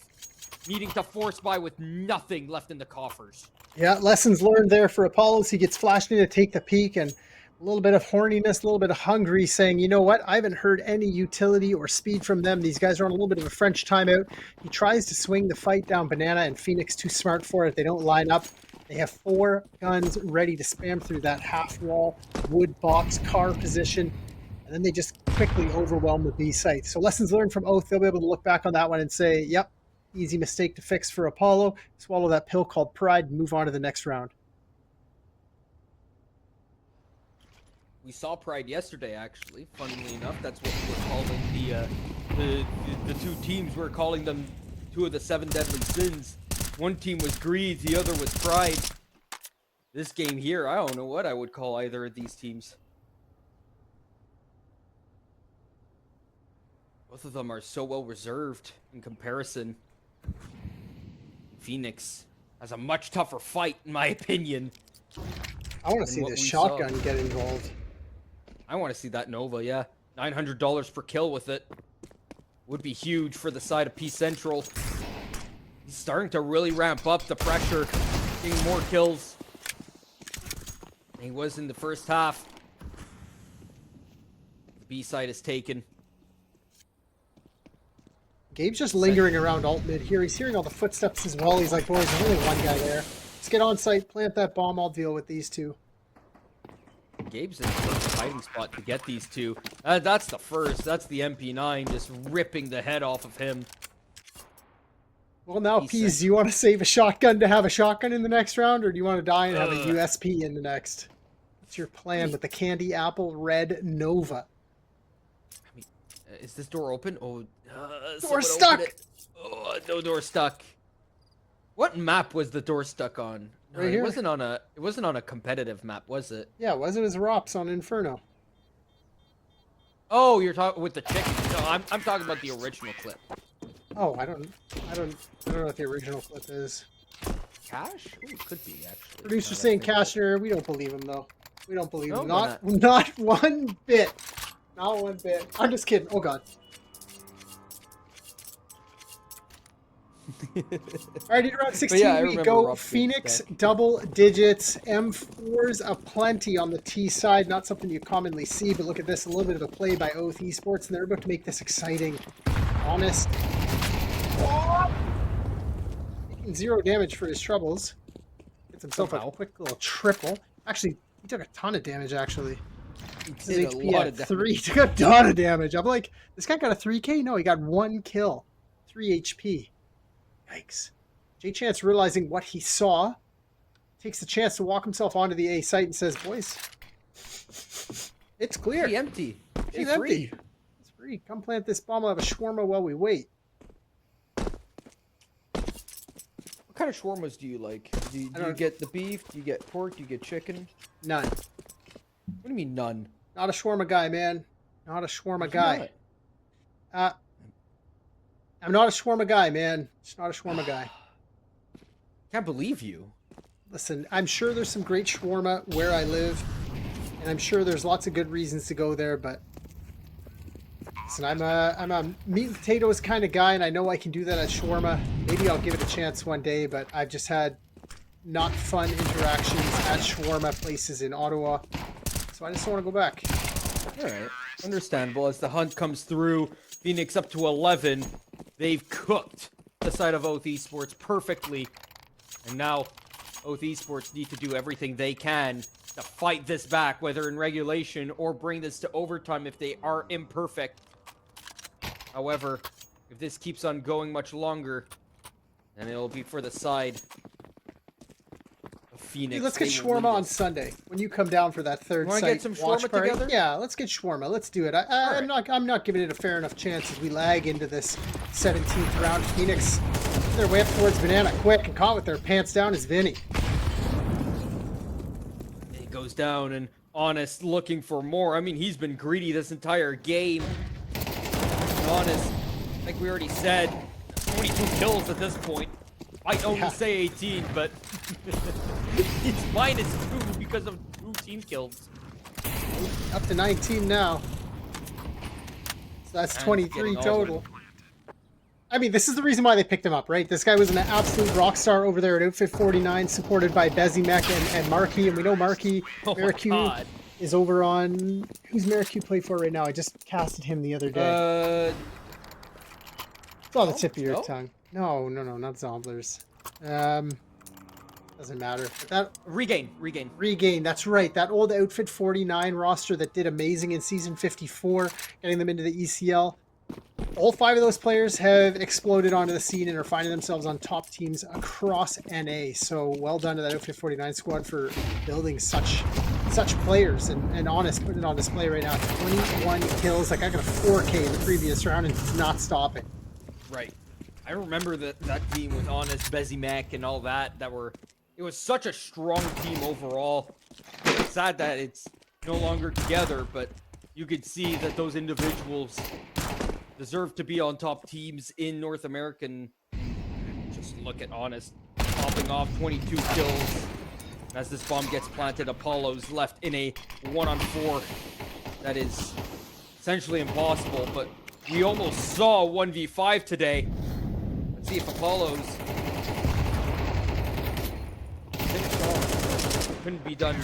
needing to force buy with nothing left in the coffers. Yeah, lessons learned there for Apollos. He gets flashed in to take the peek, and a little bit of horniness, a little bit of hungry, saying, you know what, I haven't heard any utility or speed from them. These guys are on a little bit of a French timeout. He tries to swing the fight down Banana, and Phoenix too smart for it. They don't line up. They have 4 guns ready to spam through that half wall, wood box, car position, and then they just quickly overwhelm the B site. So lessons learned from Oath. They'll be able to look back on that one and say, yep, easy mistake to fix for Apollo. Swallow that pill called pride and move on to the next round. We saw Pride yesterday, actually. Funnily enough, that's what we were calling the 2 teams. We were calling them 2 of the 7 deadly sins. One team was greed, the other was pride. This game here, I don't know what I would call either of these teams. Both of them are so well reserved in comparison. Phoenix has a much tougher fight, in my opinion. I want to see this shotgun get involved. I want to see that Nova, yeah. $900 per kill with it. Would be huge for the side of P Central. He's starting to really ramp up the pressure, getting more kills than he was in the first half. The B side is taken. Gabe's just lingering around alt mid here. He's hearing all the footsteps as well. He's like, boys, there's only one guy there. Let's get on site, plant that bomb. I'll deal with these 2. Gabe's in the first hiding spot to get these 2. That's the first. That's the MP9 just ripping the head off of him. Well, now, Peas, do you want to save a shotgun to have a shotgun in the next round, or do you want to die and have a USP in the next? What's your plan with the Candy Apple Red Nova? I mean, is this door open? Oh, door stuck! Oh, no door stuck. What map was the door stuck on? Right here. It wasn't on a competitive map, was it? Yeah, it was. It was ROPS on Inferno. Oh, you're talking with the chicken. No, I'm talking about the original clip. Oh, I don't know what the original clip is. Cash? Ooh, it could be actually. Producer saying Cashner. We don't believe him though. We don't believe him. No, Not one bit. Not one bit. I'm just kidding. Oh god. Alright, in round 16 we go Phoenix double digits, M4s aplenty on the T side. Not something you commonly see, but look at this, a little bit of a play by Oath Esports, and they're about to make this exciting. Honest. Taking 0 damage for his troubles. Gets himself a quick little triple. Actually, he took a ton of damage, actually. His HP at 3. He took a ton of damage. I'm like, this guy got a 3k? No, he got 1 kill. 3 HP. Yikes. J-Chance realizing what he saw, takes the chance to walk himself onto the A site and says, boys, it's clear. It's empty. It's empty. It's free. Come plant this bomb. I'll have a shawarma while we wait. What kind of shawarmas do you like? Do you get the beef? Do you get pork? Do you get chicken? None. What do you mean none? Not a shawarma guy, man. Not a shawarma guy. I'm not a shawarma guy, man. Just not a shawarma guy. Can't believe you. Listen, I'm sure there's some great shawarma where I live, and I'm sure there's lots of good reasons to go there, but listen, I'm a meat and potatoes kind of guy, and I know I can do that at shawarma. Maybe I'll give it a chance one day, but I've just had not fun interactions at shawarma places in Ottawa. So I just don't want to go back. All right. Understandable. As the hunt comes through, Phoenix up to 11. They've cooked the side of Oath Esports perfectly. And now Oath Esports need to do everything they can to fight this back, whether in regulation or bring this to overtime if they are imperfect. However, if this keeps on going much longer, then it'll be for the side of Phoenix. Dude, let's get shawarma on Sunday when you come down for that third Wanna site get some watch shawarma party. together? Yeah, let's get shawarma. Let's do it. I'm not giving it a fair enough chance as we lag into this 17th round. Phoenix, their way up towards Banana quick, and caught with their pants down is Vinny. It goes down, and Honest looking for more. I mean, he's been greedy this entire game. Honest, like we already said, 22 kills at this point. I only say 18, but it's -2 because of 2 team kills. Up to 19 now. So that's And 23 getting total. I mean, this is the reason why they picked him up, right? This guy was an absolute rock star over there at Outfit 49, supported by Bezimek and Markey. And we know Markey, Oh my Marikyu God. is over on... Who's Marikyu play for right now? I just casted him the other day. It's on the tip of your no? tongue. No, not Zomblers. Doesn't matter. But that Regain. That's right. That old Outfit 49 roster that did amazing in Season 54, getting them into the ECL. All 5 of those players have exploded onto the scene and are finding themselves on top teams across NA. So well done to that Outfit 49 squad for building such players. And Honest, putting it on display right now. 21 kills. Like, I got a 4K in the previous round and it's not stopping. Right. I remember that team with Honest, Bezimek, and all that. It was such a strong team overall. It's sad that it's no longer together, but you could see that those individuals deserve to be on top teams in North American. Just look at Honest popping off 22 kills. As this bomb gets planted, Apollo's left in a 1-on-4. That is essentially impossible, but we almost saw 1v5 today. Let's see if Apollo's couldn't be done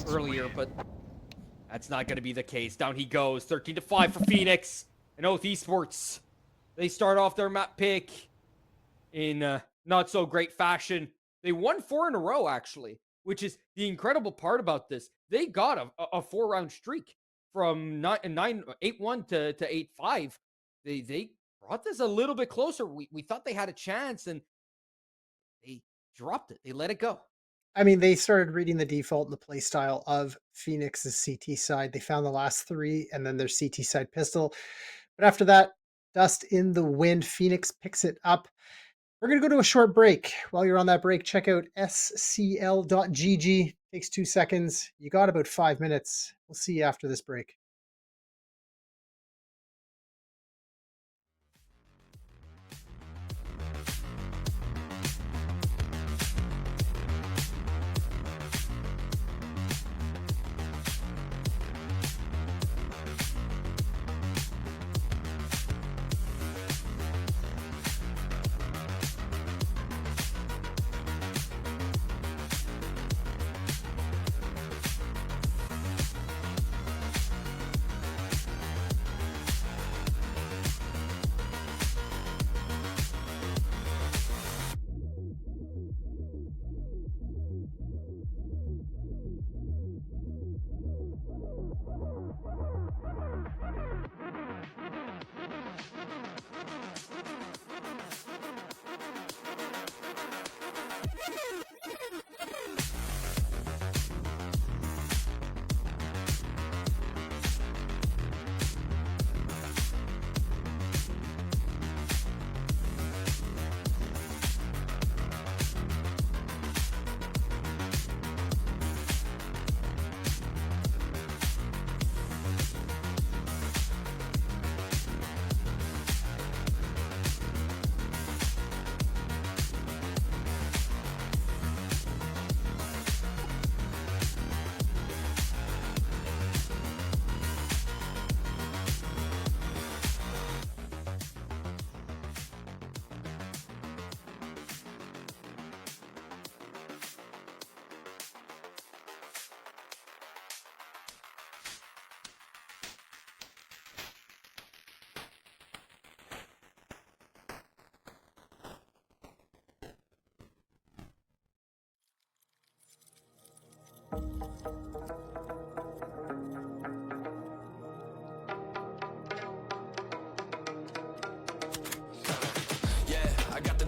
earlier, but that's not going to be the case. Down he goes, 13-5 for Phoenix. And Oath Esports, they start off their map pick in not so great fashion. They won 4 in a row, actually, which is the incredible part about this. They got a 4-round streak from 8-1 to 8-5. They brought this a little bit closer. We thought they had a chance, and they dropped it. They let it go. I mean, they started reading the default and the play style of Phoenix's CT side. They found the last 3 and then their CT side pistol. But after that, dust in the wind, Phoenix picks it up. We're going to go to a short break. While you're on that break, check out scl.gg. Takes 2 seconds. You got about 5 minutes. We'll see you after this break.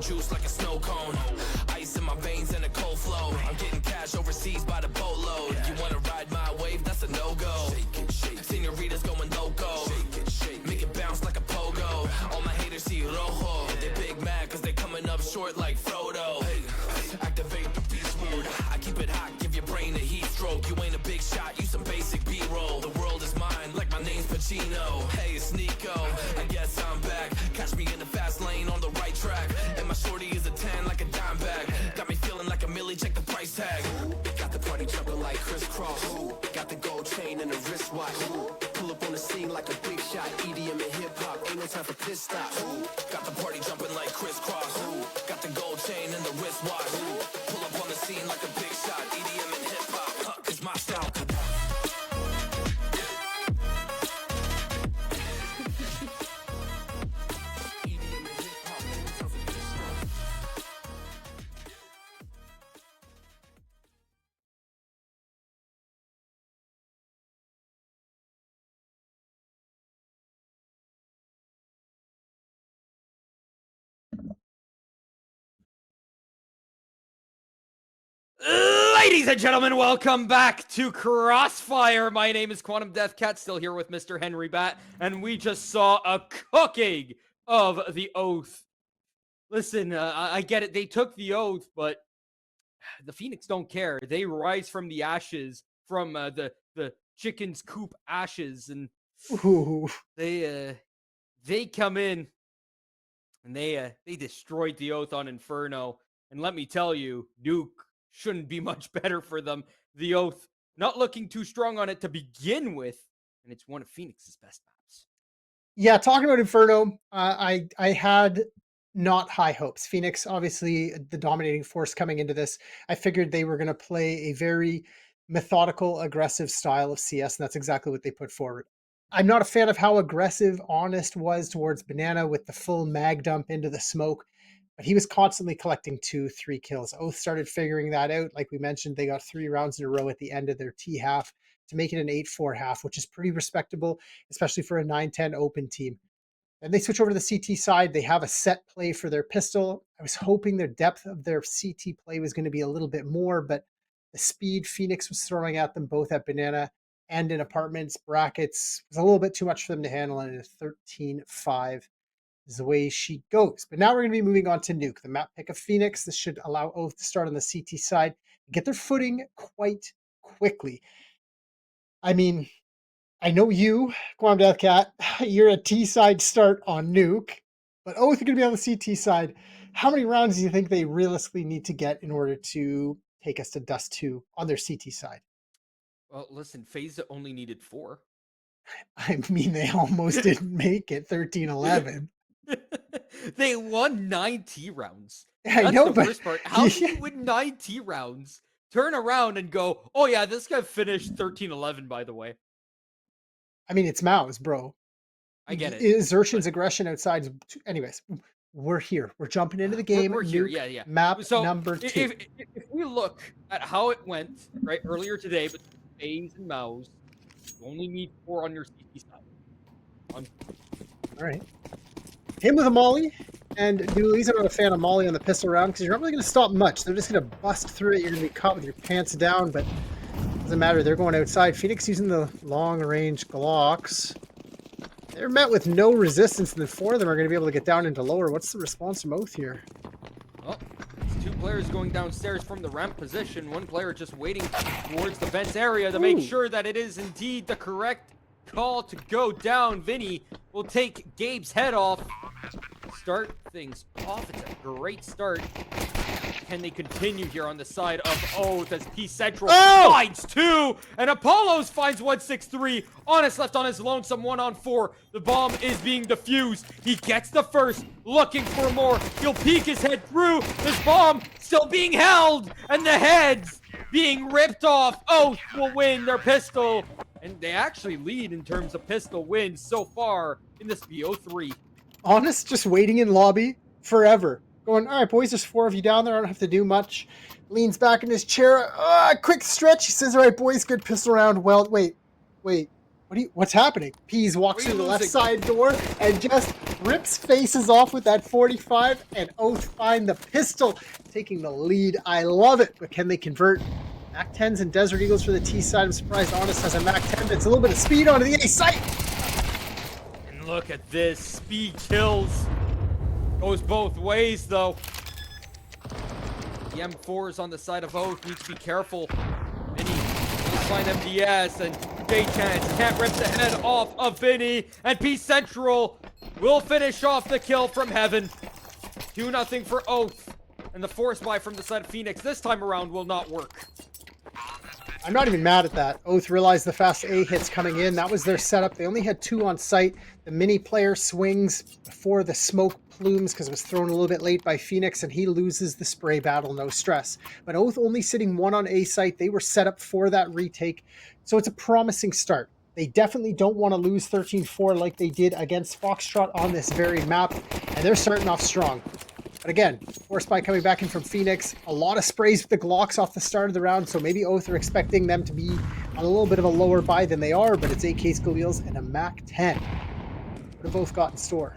juice like a snow cone. Ice in my veins and a cold flow. I'm getting cash overseas by the boatload. You wanna ride my wave? That's a no-go. Senoritas going loco. Make it bounce like a pogo. All my haters see rojo. They big mad cause they coming up short like Frodo. Activate the beast mode. I keep it hot, give your brain a heat stroke. You ain't a big shot, you some basic B-roll. The world is mine, like my name's Pacino. Hey, it's Nico, I guess I'm back. Catch me in the fast lane on the right track. And my shorty is a 10 like a dime bag. Got me feeling like a millie, check the price tag. Got the party jumping like crisscross. Got the gold chain and the wristwatch. Pull up on the scene like a big shot. EDM and hip-hop, ain't no time for piss stops. Got the party jumping like crisscross. Got the gold chain and the wristwatch. Pull up on the scene like a big shot. EDM and hip-hop, cause my style. Ladies and gentlemen, welcome back to Crossfire. My name is Quantum Deathcat, still here with Mr. Henry Bat, and we just saw a cooking of the oath. Listen, I get it. They took the oath, but the Phoenix don't care. They rise from the ashes, from the chicken's coop ashes, and Ooh. they come in and they destroyed the oath on Inferno. And let me tell you, Nuke shouldn't be much better for them. The oath not looking too strong on it to begin with, and it's one of Phoenix's best maps. Yeah, talking about Inferno, I had not high hopes. Phoenix, obviously, the dominating force coming into this. I figured they were going to play a very methodical, aggressive style of CS, and that's exactly what they put forward. I'm not a fan of how aggressive Honest was towards Banana with the full mag dump into the smoke, but he was constantly collecting 2-3 kills. Oath started figuring that out. Like we mentioned, they got 3 rounds in a row at the end of their T half to make it an 8-4 half, which is pretty respectable, especially for a 9-10 open team. And they switch over to the CT side. They have a set play for their pistol. I was hoping their depth of their CT play was going to be a little bit more, but the speed Phoenix was throwing at them both at Banana and in apartments, brackets, was a little bit too much for them to handle, and a 13-5 is the way she goes. But now we're going to be moving on to Nuke, the map pick of Phoenix. This should allow Oath to start on the CT side, get their footing quite quickly. I mean, I know you, Quantum Deathcat, you're a T side start on Nuke, but Oath are going to be on the CT side. How many rounds do you think they realistically need to get in order to take us to Dust 2 on their CT side? Well, listen, FaZe only needed 4. I mean, they almost didn't make it 13-11. They won 9 T rounds. I That's know, the but worst part. How do you win 9 T rounds, turn around and go, oh yeah, this guy finished 13-11, by the way? I mean, it's Mao's, bro. I get it. Xertion's aggression outside. Anyways, we're here. We're jumping into the game. We're here, Nuke yeah. Map So number 2. if we look at how it went right earlier today between FaZe and Maus, you only need 4 on your CT side. All right. Him with a molly, and Dooley's. I'm not a fan of molly on the pistol round because you're not really going to stop much. They're just going to bust through it. You're going to be caught with your pants down, but it doesn't matter. They're going outside. Phoenix using the long-range Glocks. They're met with no resistance, and then 4 of them are going to be able to get down into lower. What's the response from Oath here? Well, it's 2 players going downstairs from the ramp position. 1 player just waiting towards the vents area to make sure that it is indeed the correct call to go down. Vinny will take Gabe's head off. Start things off. It's a great start. Can they continue here on the side of Oath as P Central finds 2 and Apollos finds 163. Honest left on his lonesome 1-on-4. The bomb is being defused. He gets the first, looking for more. He'll peek his head through. This bomb still being held and the heads being ripped off. Oath will win their pistol, and they actually lead in terms of pistol wins so far in this BO3. Honest just waiting in lobby forever. Going, all right, boys, there's 4 of you down there. I don't have to do much. Leans back in his chair. Quick stretch. He says, all right, boys, good pistol round. Well, wait. What's happening? Peas walks Are you through the left losing? side door and just rips faces off with that 45, and Oath find the pistol, taking the lead. I love it, but can they convert? Mac 10s and Desert Eagles for the T side. I'm surprised Honest has a Mac 10 that's a little bit of speed onto the A site. And look at this. Speed kills. Goes both ways, though. The M4 is on the side of Oath. Needs to be careful. Vinny will find MDS, and J-Chance can't rip the head off of Vinny. And Peace Central will finish off the kill from Heaven. 2-0 for Oath. And the force buy from the side of Phoenix this time around will not work. I'm not even mad at that. Oath realized the fast A hits coming in. That was their setup. They only had 2 on site. The mini player swings before the smoke plumes because it was thrown a little bit late by Phoenix, and he loses the spray battle, no stress. But Oath only sitting 1 on A site. They were set up for that retake. So it's a promising start. They definitely don't want to lose 13-4 like they did against Foxtrot on this very map. And they're starting off strong. But again, force buy coming back in from Phoenix. A lot of sprays with the Glocks off the start of the round, so maybe Oath are expecting them to be on a little bit of a lower buy than they are, but it's AK's Galils and a Mac 10. What have Oath got in store?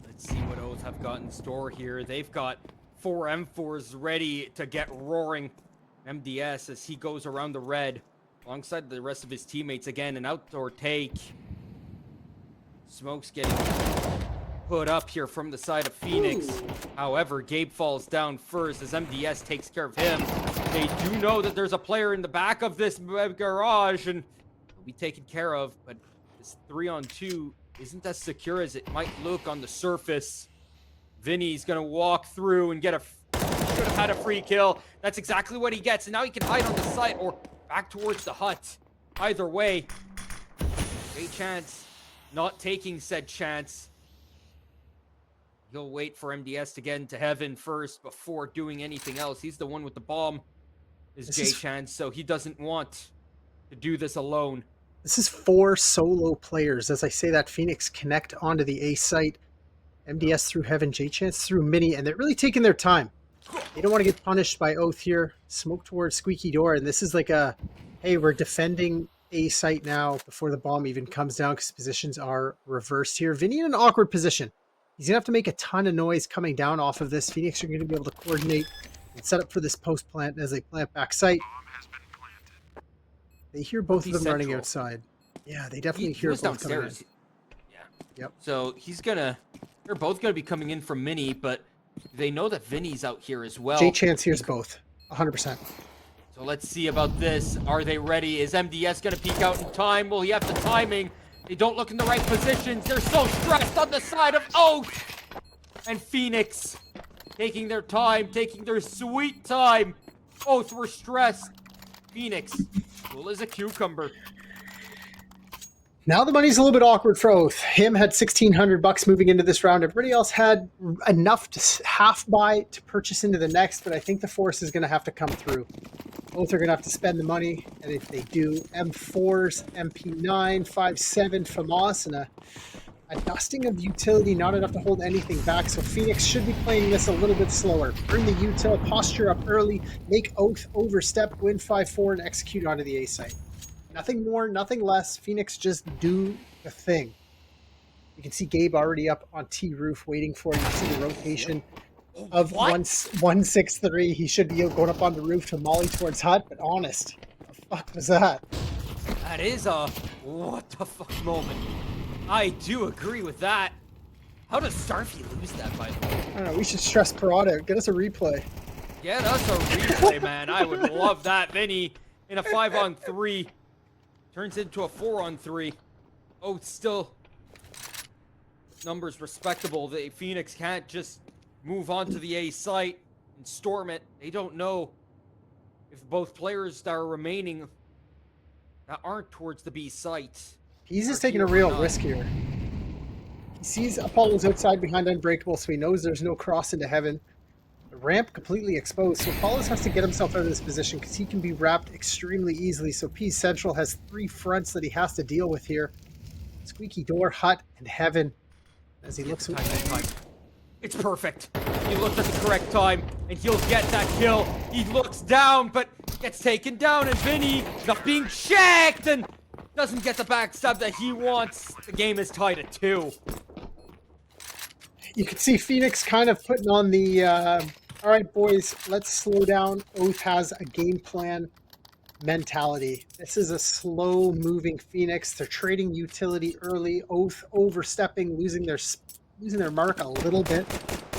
Let's see what Oath have got in store here. They've got 4 M4s ready to get roaring. MDS as he goes around the red alongside the rest of his teammates. Again, an outdoor take. Smoke's getting put up here from the side of Phoenix. However, Gabe falls down first as MDS takes care of him. They do know that there's a player in the back of this garage and will be taken care of, but this 3-on-2 isn't as secure as it might look on the surface. Vinny's gonna walk through and get should have had a free kill. That's exactly what he gets, and now he can hide on the side or back towards the hut. Either way, J-Chance not taking said chance. He'll wait for MDS to get into Heaven first before doing anything else. He's the one with the bomb, is J-Chance, so he doesn't want to do this alone. This is 4 solo players. As I say that, Phoenix connect onto the A site. MDS through Heaven, J-Chance through Mini, and they're really taking their time. They don't want to get punished by Oath here. Smoke towards Squeaky Door, and this is like a, hey, we're defending A site now before the bomb even comes down because positions are reversed here. Vinny in an awkward position. He's going to have to make a ton of noise coming down off of this. Phoenix are going to be able to coordinate and set up for this post plant as they plant back site. They hear both of them running outside. Yeah, they definitely hear both downstairs. Yeah. Yep. So they're both gonna be coming in from Mini, but they know that Vinny's out here as well. J-Chance hears both, 100%. So let's see about this. Are they ready? Is MDS gonna peek out in time? Will he have the timing? They don't look in the right positions. They're so stressed on the side of Oath. And Phoenix taking their time, taking their sweet time. Both were stressed. Phoenix, cool as a cucumber. Now the money's a little bit awkward for Oath. Him had $1,600 moving into this round. Everybody else had enough to half buy to purchase into the next, but I think the force is going to have to come through. Both are going to have to spend the money, and if they do, M4s, MP9, 5.7, FAMAS, and a dusting of utility, not enough to hold anything back. So Phoenix should be playing this a little bit slower. Bring the util, posture up early, make Oath overstep, win 5-4, and execute onto the A site. Nothing more, nothing less. Phoenix just do the thing. You can see Gabe already up on T roof waiting for him. You see the rotation of 163. He should be going up on the roof to molly towards hut, but honest, what the fuck was that? That is a what the fuck moment. I do agree with that. How does Starfy lose that, by the way? I don't know, we should stress Parada. Get us a replay. Get us a replay, man. I would love that. Vinny in a 5-on-3 turns into a 4-on-3. Oh, still numbers respectable. The Phoenix can't just move on to the A site and storm it. They don't know if both players that are remaining that aren't towards the B site. He's just taking a real risk here. He sees Apollo's outside behind Unbreakable, so he knows there's no cross into Heaven. The ramp completely exposed, so Apollos has to get himself out of this position because he can be wrapped extremely easily. So P Central has 3 fronts that he has to deal with here. Squeaky Door, Hut, and Heaven. As he looks... It's perfect. He looked at the correct time, and he'll get that kill. He looks down, but gets taken down, and Vinny not being checked and doesn't get the backstab that he wants. The game is tied at 2. You can see Phoenix kind of putting on the, all right, boys, let's slow down. Oath has a game plan mentality. This is a slow-moving Phoenix. They're trading utility early. Oath overstepping, losing their mark a little bit.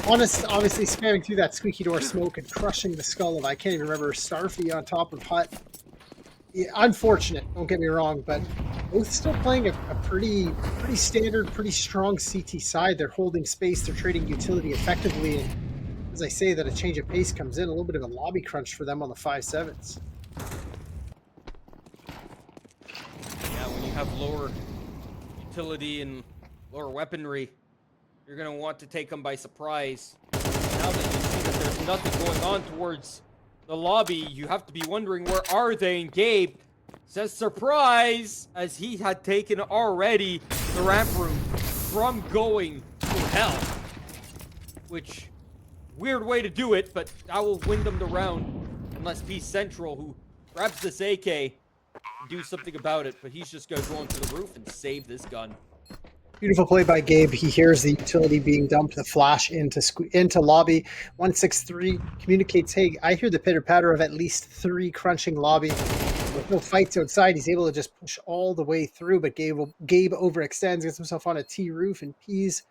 Honest, obviously spamming through that squeaky door smoke and crushing the skull of, I can't even remember, Starfy on top of Hut. Yeah, unfortunate, don't get me wrong, but Oath still playing a pretty standard, pretty strong CT side. They're holding space, they're trading utility effectively, and as I say that a change of pace comes in, a little bit of a lobby crunch for them on the 5-7s. Yeah, when you have lower utility and lower weaponry, you're going to want to take them by surprise. Now that you see that there's nothing going on towards the lobby, you have to be wondering, where are they? And Gabe says surprise, as he had taken already the ramp room from going to hell. Which, weird way to do it, but that will win them the round. Unless Peace Central, who grabs this AK, and do something about it. But he's just going to go onto the roof and save this gun. Beautiful play by Gabe. He hears the utility being dumped, the flash into lobby. 163 communicates, hey, I hear the pitter-patter of at least 3 crunching lobby. With no fights outside, he's able to just push all the way through, but Gabe overextends, gets himself on a T roof, and Peas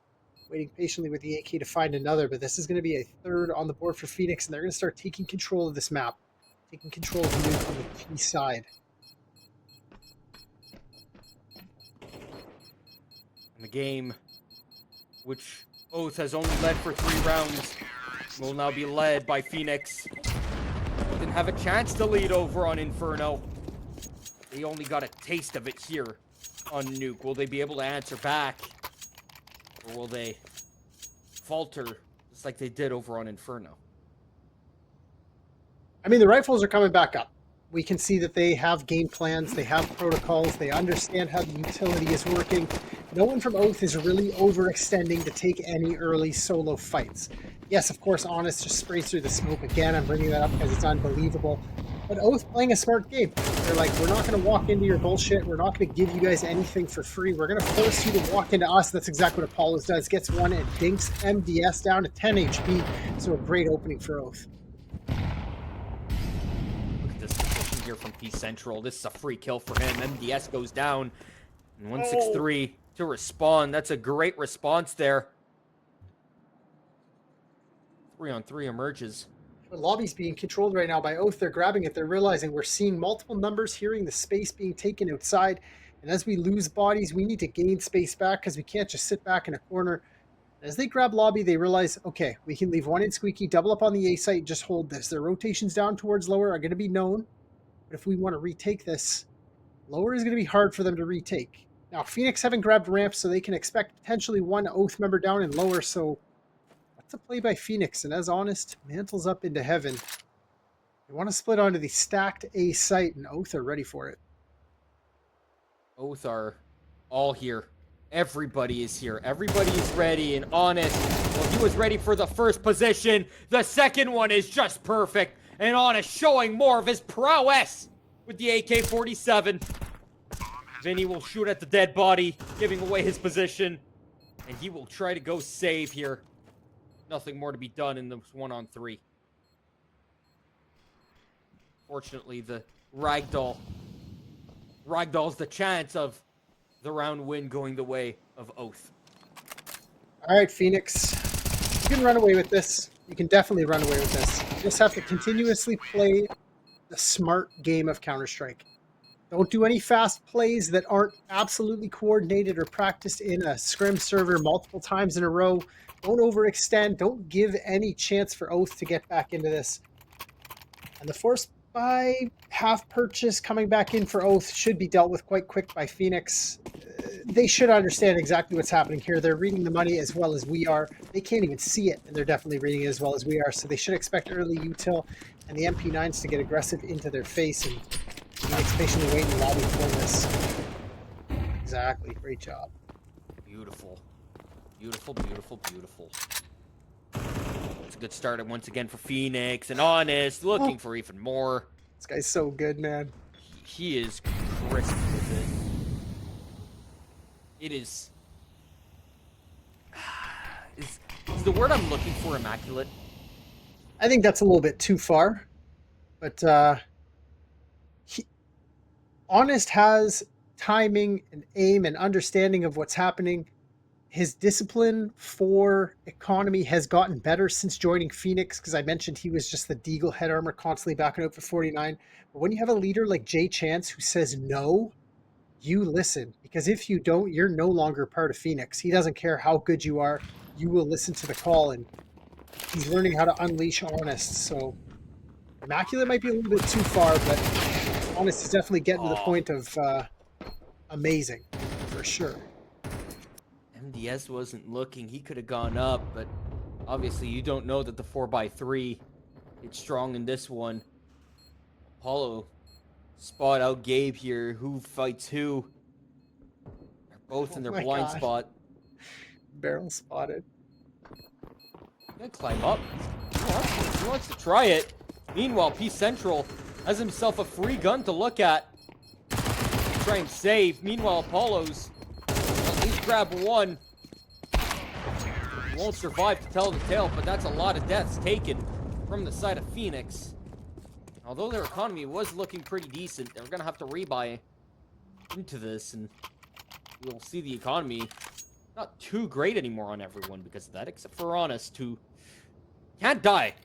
waiting patiently with the AK to find another. But this is going to be a 3rd on the board for Phoenix, and they're going to start taking control of this map, taking control of the nuke on the P side. And the game, which Oath has only led for 3 rounds, will now be led by Phoenix. Didn't have a chance to lead over on Inferno. They only got a taste of it here on Nuke. Will they be able to answer back? Or will they falter just like they did over on Inferno? I mean, the rifles are coming back up. We can see that they have game plans, they have protocols, they understand how the utility is working. No one from Oath is really overextending to take any early solo fights. Yes, of course, Honest just sprays through the smoke again. I'm bringing that up because it's unbelievable. But Oath playing a smart game. They're like, we're not going to walk into your bullshit. We're not going to give you guys anything for free. We're going to force you to walk into us. That's exactly what Apollos does. Gets one and dinks MDS down to 10 HP. So a great opening for Oath. Here from Peace Central. This is a free kill for him. MDS goes down. And 163 to respond. That's a great response there. 3-on-3 emerges. The lobby's being controlled right now by Oath. They're grabbing it. They're realizing we're seeing multiple numbers, hearing the space being taken outside. And as we lose bodies, we need to gain space back because we can't just sit back in a corner. As they grab lobby, they realize, okay, we can leave one in Squeaky, double up on the A site, just hold this. Their rotations down towards lower are going to be known. But if we want to retake this, lower is going to be hard for them to retake. Now, Phoenix haven't grabbed ramps, so they can expect potentially one Oath member down in lower. So that's a play by Phoenix. And as Honest mantles up into heaven, they want to split onto the stacked A site, and Oath are ready for it. Oath are all here. Everybody is here. Everybody is ready and Honest. Well, he was ready for the first position. The second one is just perfect. And Honest showing more of his prowess with the AK-47. Vinny will shoot at the dead body, giving away his position. And he will try to go save here. Nothing more to be done in this 1-on-3. Fortunately, the Ragdoll's the chance of the round win going the way of Oath. All right, Phoenix. You can run away with this. You can definitely run away with this. You just have to continuously play the smart game of Counter-Strike. Don't do any fast plays that aren't absolutely coordinated or practiced in a scrim server multiple times in a row. Don't overextend. Don't give any chance for Oath to get back into this. And the force buy half purchase coming back in for Oath should be dealt with quite quick by Phoenix. They should understand exactly what's happening here. They're reading the money as well as we are. They can't even see it, and they're definitely reading it as well as we are. So they should expect early util and the MP9s to get aggressive into their face, and Phoenix patiently waiting in the lobby for this. Exactly. Great job. Beautiful. Beautiful, beautiful, beautiful. It's a good start once again for Phoenix, and Honest looking for even more. This guy's so good, man. He is crisp with it. It is... Is the word I'm looking for immaculate? I think that's a little bit too far, but Honest has timing and aim and understanding of what's happening. His discipline for economy has gotten better since joining Phoenix, because I mentioned he was just the Deagle head armor constantly backing out for 49. But when you have a leader like Jay Chance who says no, you listen, because if you don't, you're no longer part of Phoenix. He doesn't care how good you are. You will listen to the call, and he's learning how to unleash Honest. So Immaculate might be a little bit too far, but Honest is definitely getting to the point of amazing, for sure. MDS wasn't looking. He could have gone up, but obviously you don't know that the 4x3 is strong in this one. Apollo spot out Gabe here. Who fights who? They're both in their blind spot. Barrel spotted. Gonna climb up. He wants to try it. Meanwhile, Peace Central has himself a free gun to look at. Try and save. Meanwhile, Apollo's at least grab one. He won't survive to tell the tale, but that's a lot of deaths taken from the side of Phoenix. Although their economy was looking pretty decent, they're gonna have to rebuy into this, and we'll see the economy not too great anymore on everyone because of that, except for Honest, who can't die.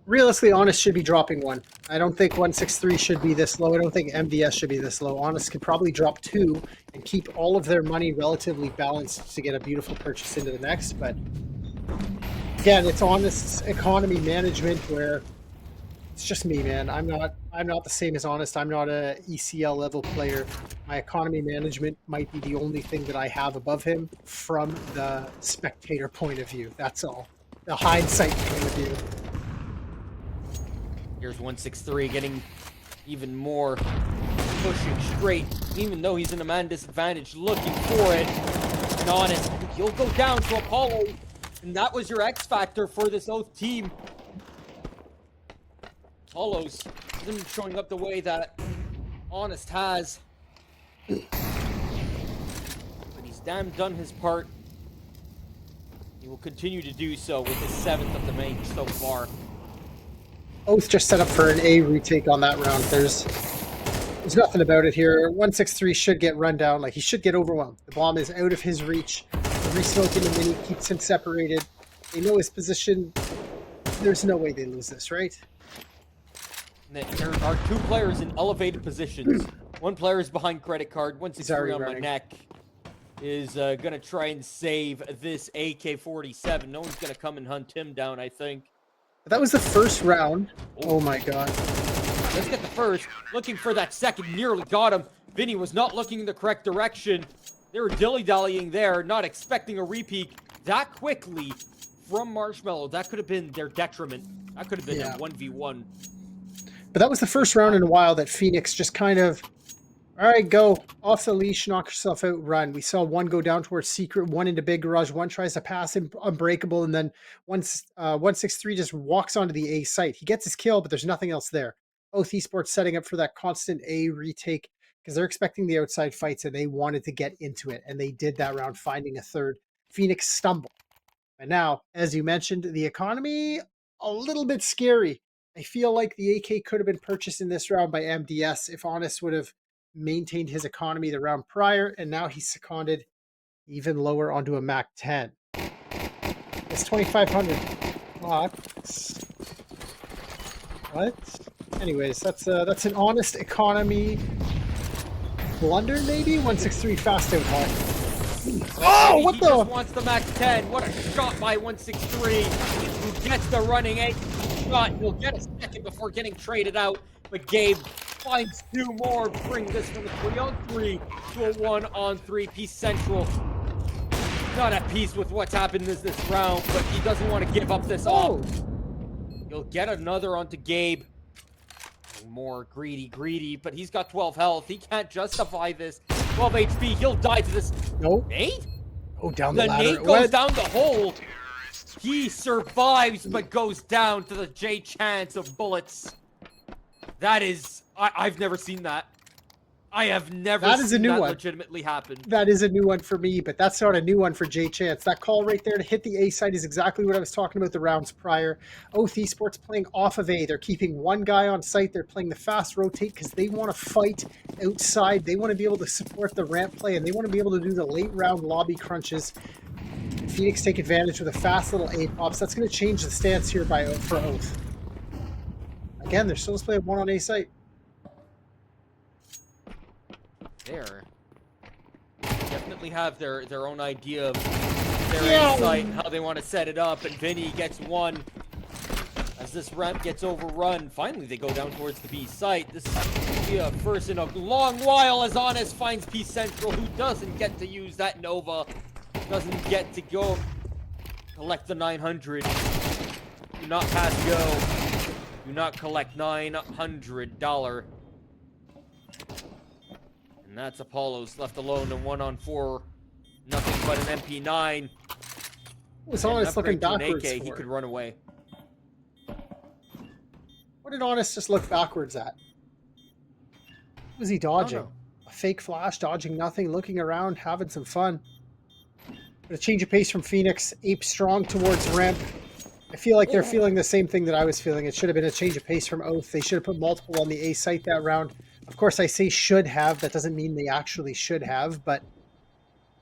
Realistically, Honest should be dropping one. I don't think 163 should be this low. I don't think MDS should be this low. Honest could probably drop two and keep all of their money relatively balanced to get a beautiful purchase into the next. But again, it's Honest's economy management where it's just me, man. I'm not the same as Honest. I'm not a ECL level player. My economy management might be the only thing that I have above him from the spectator point of view. That's all. The hindsight point of view. Here's 163 getting even more pushing straight, even though he's in a man disadvantage, looking for it. And Honest, you'll go down to Apollo, and that was your X factor for this Oath team. Apollo's isn't showing up the way that Honest has, but he's damn done his part. He will continue to do so with his 7th of the match so far. Oath just set up for an A retake on that round. There's nothing about it here. 163 should get run down. Like, he should get overwhelmed. The bomb is out of his reach. The resmoke in the mini keeps him separated. They know his position. There's no way they lose this, right? There are two players in elevated positions. One player is behind credit card. 163 on my neck is going to try and save this AK-47. No one's going to come and hunt him down, I think. That was the first round. Oh my god. Let's get the first. Looking for that second. Nearly got him. Vinny was not looking in the correct direction. They were dilly-dallying there, not expecting a repeat that quickly from Marshmallow. That could have been their detriment. That could have been a 1v1. But that was the first round in a while that Phoenix just kind of, all right, go off the leash, knock yourself out, run. We saw one go down towards Secret, one into Big Garage, one tries to pass him Unbreakable, and then 163 just walks onto the A site. He gets his kill, but there's nothing else there. Oath Esports setting up for that constant A retake because they're expecting the outside fights and they wanted to get into it, and they did that round, finding a third. Phoenix stumbled. And now, as you mentioned, the economy, a little bit scary. I feel like the AK could have been purchased in this round by MDS if Honest would have maintained his economy the round prior, and now he's seconded even lower onto a Mac 10. It's 2,500 bucks. What? Anyways, that's an Honest economy blunder, maybe? 163 fast out high. Oh, what the? He just wants the Mac 10. What a shot by 163. Who gets the running A shot. He'll get a second before getting traded out, but Gabe finds two more, bring this from a 3-on-3 to a 1-on-3. Peace Central not at peace with what's happened this round, but he doesn't want to give up this off. He'll get another onto Gabe. More greedy, but he's got 12 health. He can't justify this. 12 HP, he'll die to this. Nope. Nate? Oh, down the ladder. The Nate goes down the hole. He survives, but goes down to the J chance of bullets. That is, I've never seen that. I have never That is a seen new that one. legitimately happen. That is a new one for me, but that's not a new one for Jay Chance. That call right there to hit the A site is exactly what I was talking about the rounds prior. Oath Esports playing off of A. They're keeping one guy on site. They're playing the fast rotate because they want to fight outside. They want to be able to support the ramp play, and they want to be able to do the late round lobby crunches. Phoenix take advantage with a fast little A pops. That's going to change the stance here for Oath. Again, they're still playing one on A site. There. Definitely have their own idea of their insight and how they want to set it up. And Vinny gets one as this ramp gets overrun. Finally, they go down towards the B site. This will be a first in a long while as Honest finds P Central, who doesn't get to use that Nova. Doesn't get to go collect the 900. Do not pass go. Do not collect $900. And that's Apollo's left alone in 1-on-4. Nothing but an MP9. Was Honest looking backwards AK, for? he could run away. What did Honest just look backwards at? What was he dodging? know. A fake flash, dodging nothing, looking around, having some fun. But a change of pace from Phoenix. Ape strong towards ramp. I feel like they're feeling the same thing that I was feeling. It should have been a change of pace from Oath. They should have put multiple on the A site that round. Of course, I say should have. That doesn't mean they actually should have, but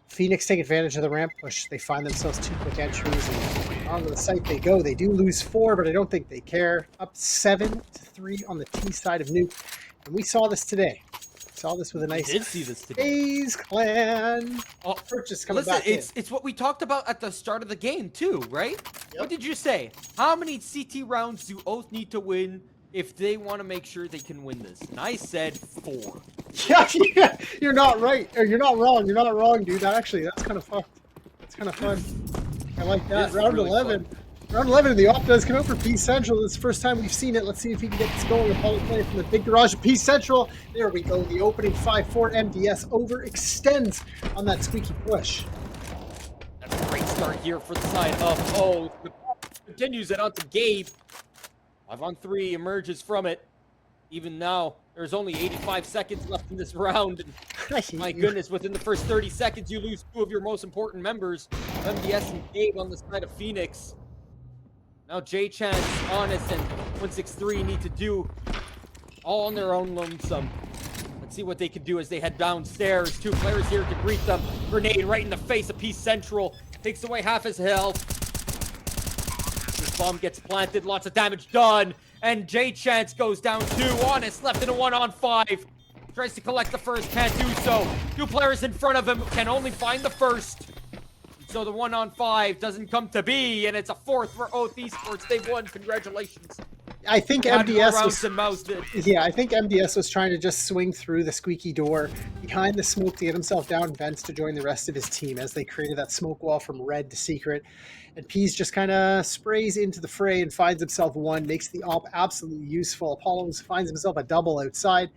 Phoenix take advantage of the ramp push. They find themselves 2 quick entries, and onto the site they go. They do lose 4, but I don't think they care. Up 7-3 on the T side of Nuke, and we saw this today. Saw this with a nice Did see this today. FaZe Clan purchase coming Listen, back in. it's what we talked about at the start of the game too, right? Yep. What did you say? How many CT rounds do Oath need to win if they want to make sure they can win this? And I said 4. Yeah, you're not right. Or you're not wrong. You're not wrong, dude. That's kind of fucked. That's kind of fun. I like that. This is Round really 11. Round 11, the op does come out for Peace Central. It's the first time we've seen it. Let's see if he can get this going. Apollo playing from the big garage of Peace Central. There we go. The opening 5-4 MDS overextends on that squeaky push. That's a great start here for the side of Oath. Continues it onto Gabe. 5-on-3 emerges from it. Even now, there's only 85 seconds left in this round. And my goodness, within the first 30 seconds, you lose 2 of your most important members, MDS and Gabe on the side of Phoenix. Now J Chance, Honest, and 163 need to do all on their own lonesome. Let's see what they can do as they head downstairs. 2 players here to greet them. Grenade right in the face of Peace Central. Takes away half his health. This bomb gets planted, lots of damage done. And J Chance goes down 2. Honest left in a 1-on-5. Tries to collect the first, can't do so. 2 players in front of him can only find the first. So the 1-on-5 doesn't come to be, and it's a 4th for Oath Esports. They've won. Congratulations. I think Had more MDS rounds was, than Mouse did. yeah, I think MDS was trying to just swing through the squeaky door behind the smoke to get himself down vents to join the rest of his team as they created that smoke wall from red to secret. And Pease just kind of sprays into the fray and finds himself 1, makes the op absolutely useful. Apollo finds himself a double outside,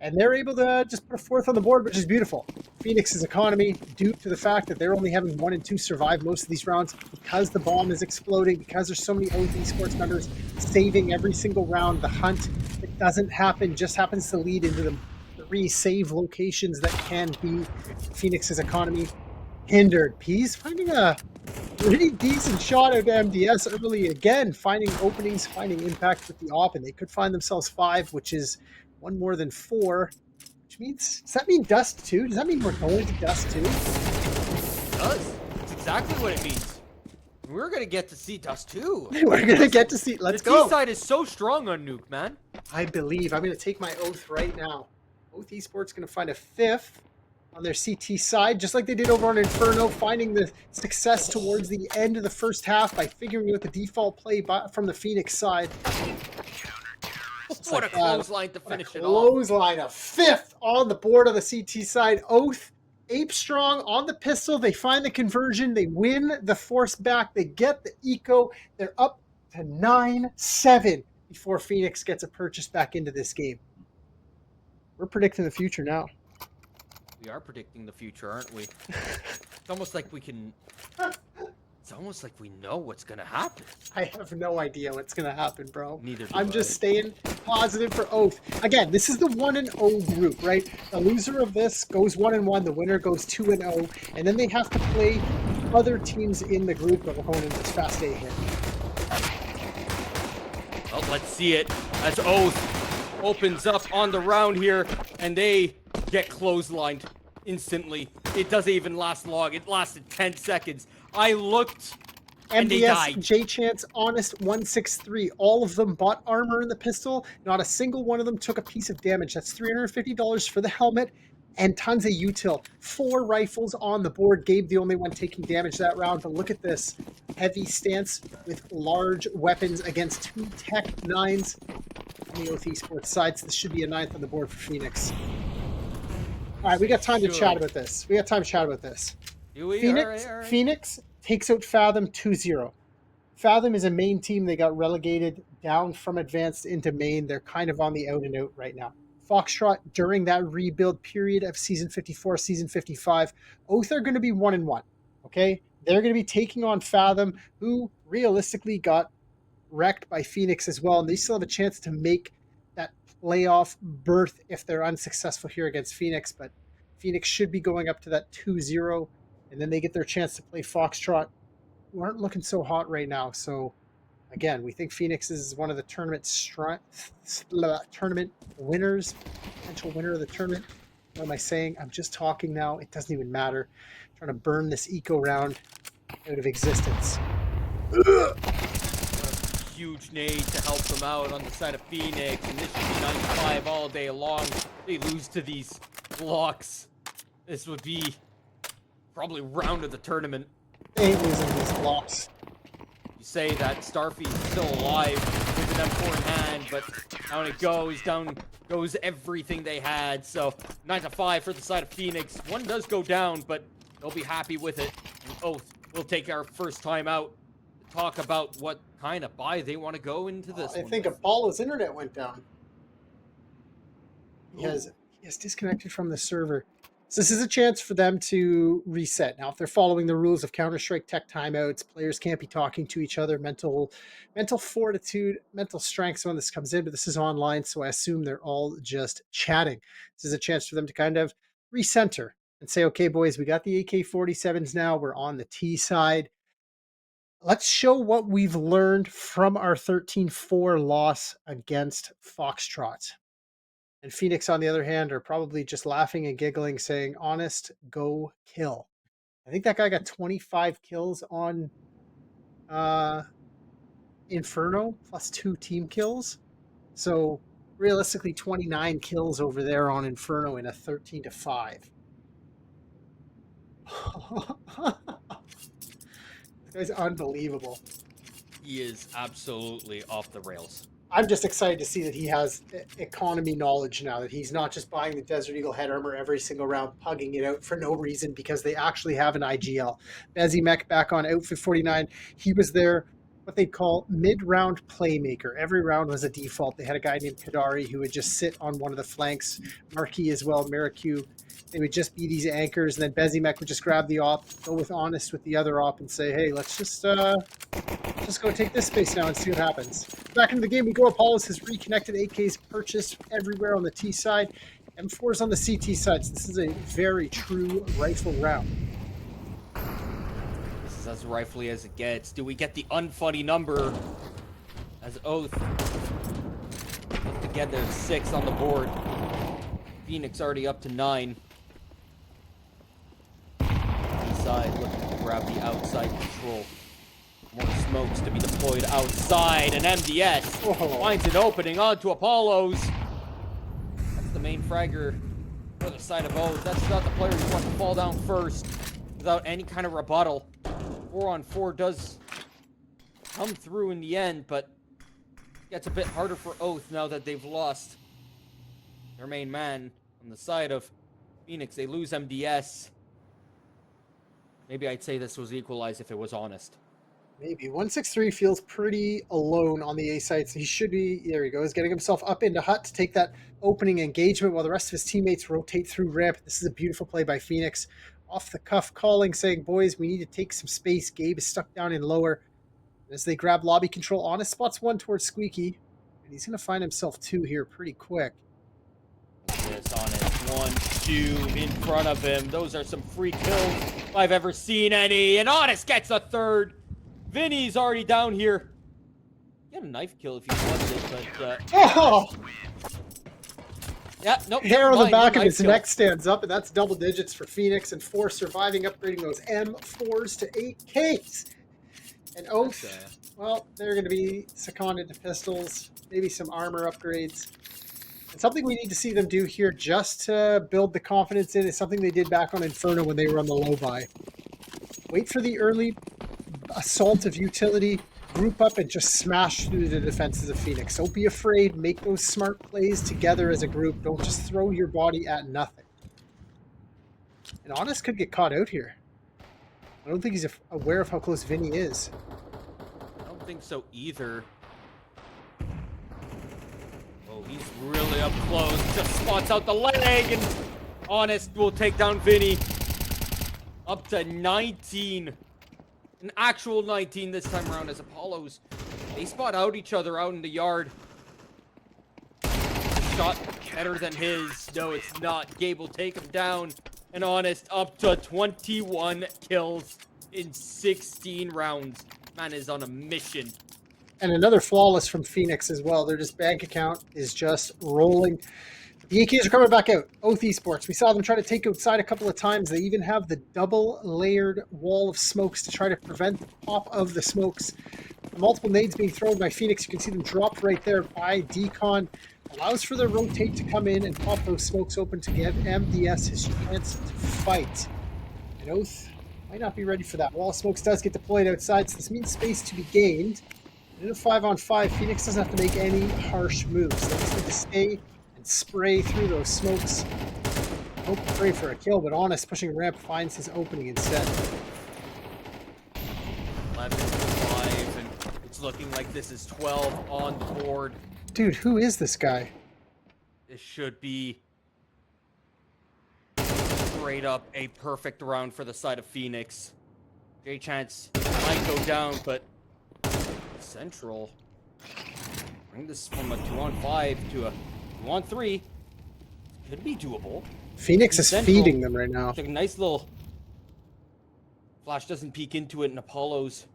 and they're able to just put a 4th on the board, which is beautiful. Phoenix's economy, due to the fact that they're only having 1 and 2 survive most of these rounds, because the bomb is exploding, because there's so many Oath Esports members saving every single round, the hunt that doesn't happen just happens to lead into the 3 save locations that can be Phoenix's economy hindered. Pease finding a pretty decent shot at MDS early again, finding openings, finding impact with the op, and they could find themselves 5, which is 1 more than 4, which means, does that mean Dust 2? Does that mean we're going to Dust 2? It does. That's exactly what it means. We're going to get to see Dust 2. We're going to get to see, let's the go. T-side is so strong on Nuke, man. I believe, I'm going to take my oath right now. Oath Esports going to find a 5th on their CT side, just like they did over on Inferno, finding the success towards the end of the first half by figuring out the default play from the Phoenix side. What a clothesline to finish it off. Clothesline, a 5th on the board on the CT side. Oath, Ape Strong on the pistol. They find the conversion. They win the force back. They get the eco. They're up to 9-7 before Phoenix gets a purchase back into this game. We're predicting the future now. We are predicting the future, aren't we? It's almost like we can... It's It's almost like we know what's gonna happen. I have no idea what's gonna happen, bro. Neither do I'm just I. staying positive for Oath. Again, this is the 1-0 group, right? The loser of this goes 1-1, the winner goes 2-0, and then they have to play other teams in the group that we're going into this fast A here. Well, let's see it as Oath opens up on the round here, and they get clotheslined instantly. It doesn't even last long. It lasted 10 seconds. I looked, and they MDS, died. J-Chance, Honest, 163. All of them bought armor in the pistol. Not a single one of them took a piece of damage. That's $350 for the helmet and tons of util. 4 rifles on the board. Gabe, the only one taking damage that round. But look at this. Heavy stance with large weapons against 2 Tech 9s on the Oath Esports side. So this should be a 9th on the board for Phoenix. All right, we got time to chat about this. Do we? Phoenix, All right. Phoenix takes out Fathom 2-0. Fathom is a main team. They got relegated down from advanced into main. They're kind of on the out and out right now. Foxtrot, during that rebuild period of season 54, season 55, Oath are going to be 1-1. Okay? They're going to be taking on Fathom, who realistically got wrecked by Phoenix as well. And they still have a chance to make that playoff berth if they're unsuccessful here against Phoenix. But Phoenix should be going up to that 2-0. And then they get their chance to play Foxtrot, who aren't looking so hot right now. So, again, we think Phoenix is one of the tournament winners, potential winner of the tournament. What am I saying? I'm just talking now. It doesn't even matter. I'm trying to burn this eco round out of existence. Huge nade to help them out on the side of Phoenix, and this should be 95 all day long. They lose to these blocks. This would be probably round of the tournament. They ain't losing these blocks. You say that Starfy's still alive with an M4 in hand, but down it goes. Down goes everything they had. So 9-5 for the side of Phoenix. One does go down, but they'll be happy with it. And Oath will take our first time out to talk about what kind of buy they want to go into this I one think with. Apollo's internet went down. He has disconnected from the server. So this is a chance for them to reset. Now, if they're following the rules of Counter-Strike tech timeouts, players can't be talking to each other, mental fortitude, mental strength, so when this comes in, but this is online, so I assume they're all just chatting. This is a chance for them to kind of recenter and say, okay, boys, we got the AK-47s now. We're on the T side. Let's show what we've learned from our 13-4 loss against Foxtrot. And Phoenix, on the other hand, are probably just laughing and giggling, saying, honest, go kill. I think that guy got 25 kills on Inferno, plus 2 team kills. So realistically, 29 kills over there on Inferno in a 13-5. This guy's unbelievable. He is absolutely off the rails. I'm just excited to see that he has economy knowledge now, that he's not just buying the Desert Eagle head armor every single round, pugging it out for no reason because they actually have an IGL. Bezimek back on Outfit 49. He was their, what they call mid-round playmaker. Every round was a default. They had a guy named Kadari who would just sit on one of the flanks. Marquis as well, Miracu. They would just be these anchors, and then Bezimek would just grab the op, go with Honest with the other op, and say, hey, let's just go take this space now and see what happens. Back into the game we go. Apollos has reconnected. AKs purchased everywhere on the T side. M4s on the CT side. So this is a very true rifle round. This is as rifly as it gets. Do we get the unfunny number as Oath put together 6 on the board? Phoenix already up to 9. Inside looking to grab the outside control. More smokes to be deployed outside, and MDS finds an opening onto Apollos. That's the main fragger for the side of Oath. That's not the player who wants to fall down first without any kind of rebuttal. 4-on-4 does come through in the end, but gets a bit harder for Oath now that they've lost their main man. On the side of Phoenix, they lose MDS. Maybe I'd say this was equalized if it was honest. Maybe. 163 feels pretty alone on the A sites. He should be, there he goes, getting himself up into hut to take that opening engagement while the rest of his teammates rotate through ramp. This is a beautiful play by Phoenix. off the cuff calling, saying, boys, we need to take some space. Gabe is stuck down in lower. As they grab lobby control, Honest spots one towards Squeaky. And he's going to find himself two here pretty quick. This Honest 1, 2 in front of him. Those are some free kills if I've ever seen any. And Honest gets a third. Vinny's already down here. Get a knife kill if you want it, but Oh! yeah, nope. Hair on the back of knife his kill. neck stands up, and that's double digits for Phoenix, and 4 surviving, upgrading those M4s to 8Ks. And Oath, well, they're going to be seconded to pistols, maybe some armor upgrades. And something we need to see them do here just to build the confidence in is something they did back on Inferno when they were on the low buy. Wait for the early assault of utility, group up and just smash through the defenses of Phoenix. Don't be afraid. Make those smart plays together as a group. Don't just throw your body at nothing. And Honest could get caught out here. I don't think he's aware of how close Vinny is. I don't think so either. Oh, he's really up close. Just spots out the leg, and Honest will take down Vinny. Up to 19. An actual 19 this time around as Apollos. They spot out each other out in the yard. A shot better than his. No, it's not. Gabe will take him down. And Honest up to 21 kills in 16 rounds. Man is on a mission. And another flawless from Phoenix as well. Their just bank account is just rolling. The AKs are coming back out. Oath Esports. We saw them try to take outside a couple of times. They even have the double-layered wall of smokes to try to prevent the pop of the smokes. Multiple nades being thrown by Phoenix. You can see them dropped right there by Decon. Allows for the rotate to come in and pop those smokes open to give MDS his chance to fight. And Oath might not be ready for that. Wall of smokes does get deployed outside, so this means space to be gained. In a 5-on-5, Phoenix doesn't have to make any harsh moves. They just need to stay and spray through those smokes. Hope to pray for a kill, but Honest pushing ramp finds his opening instead. 11-5, and it's looking like this is 12 on the board. Dude, who is this guy? This should be straight up a perfect round for the side of Phoenix. J-Chance might go down, but Central bring this from a 2-on-5 to a 2-on-3. Could be doable. Phoenix is Central, feeding them right now. Like a nice little flash doesn't peek into it, and Apollo's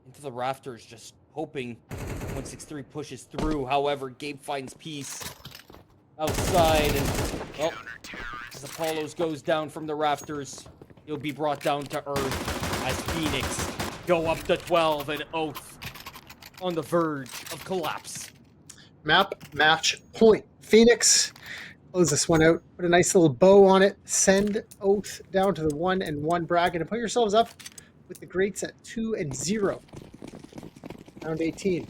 into the rafters, just hoping 163 pushes through. However, Gabe finds peace outside, and well, as Apollo's goes down from the rafters, he'll be brought down to earth as Phoenix go up to 12, and Oath on the verge of collapse. Map, match, point. Phoenix, close this one out. Put a nice little bow on it. Send Oath down to the 1-1 bracket and put yourselves up with the greats at 2-0. Round 18.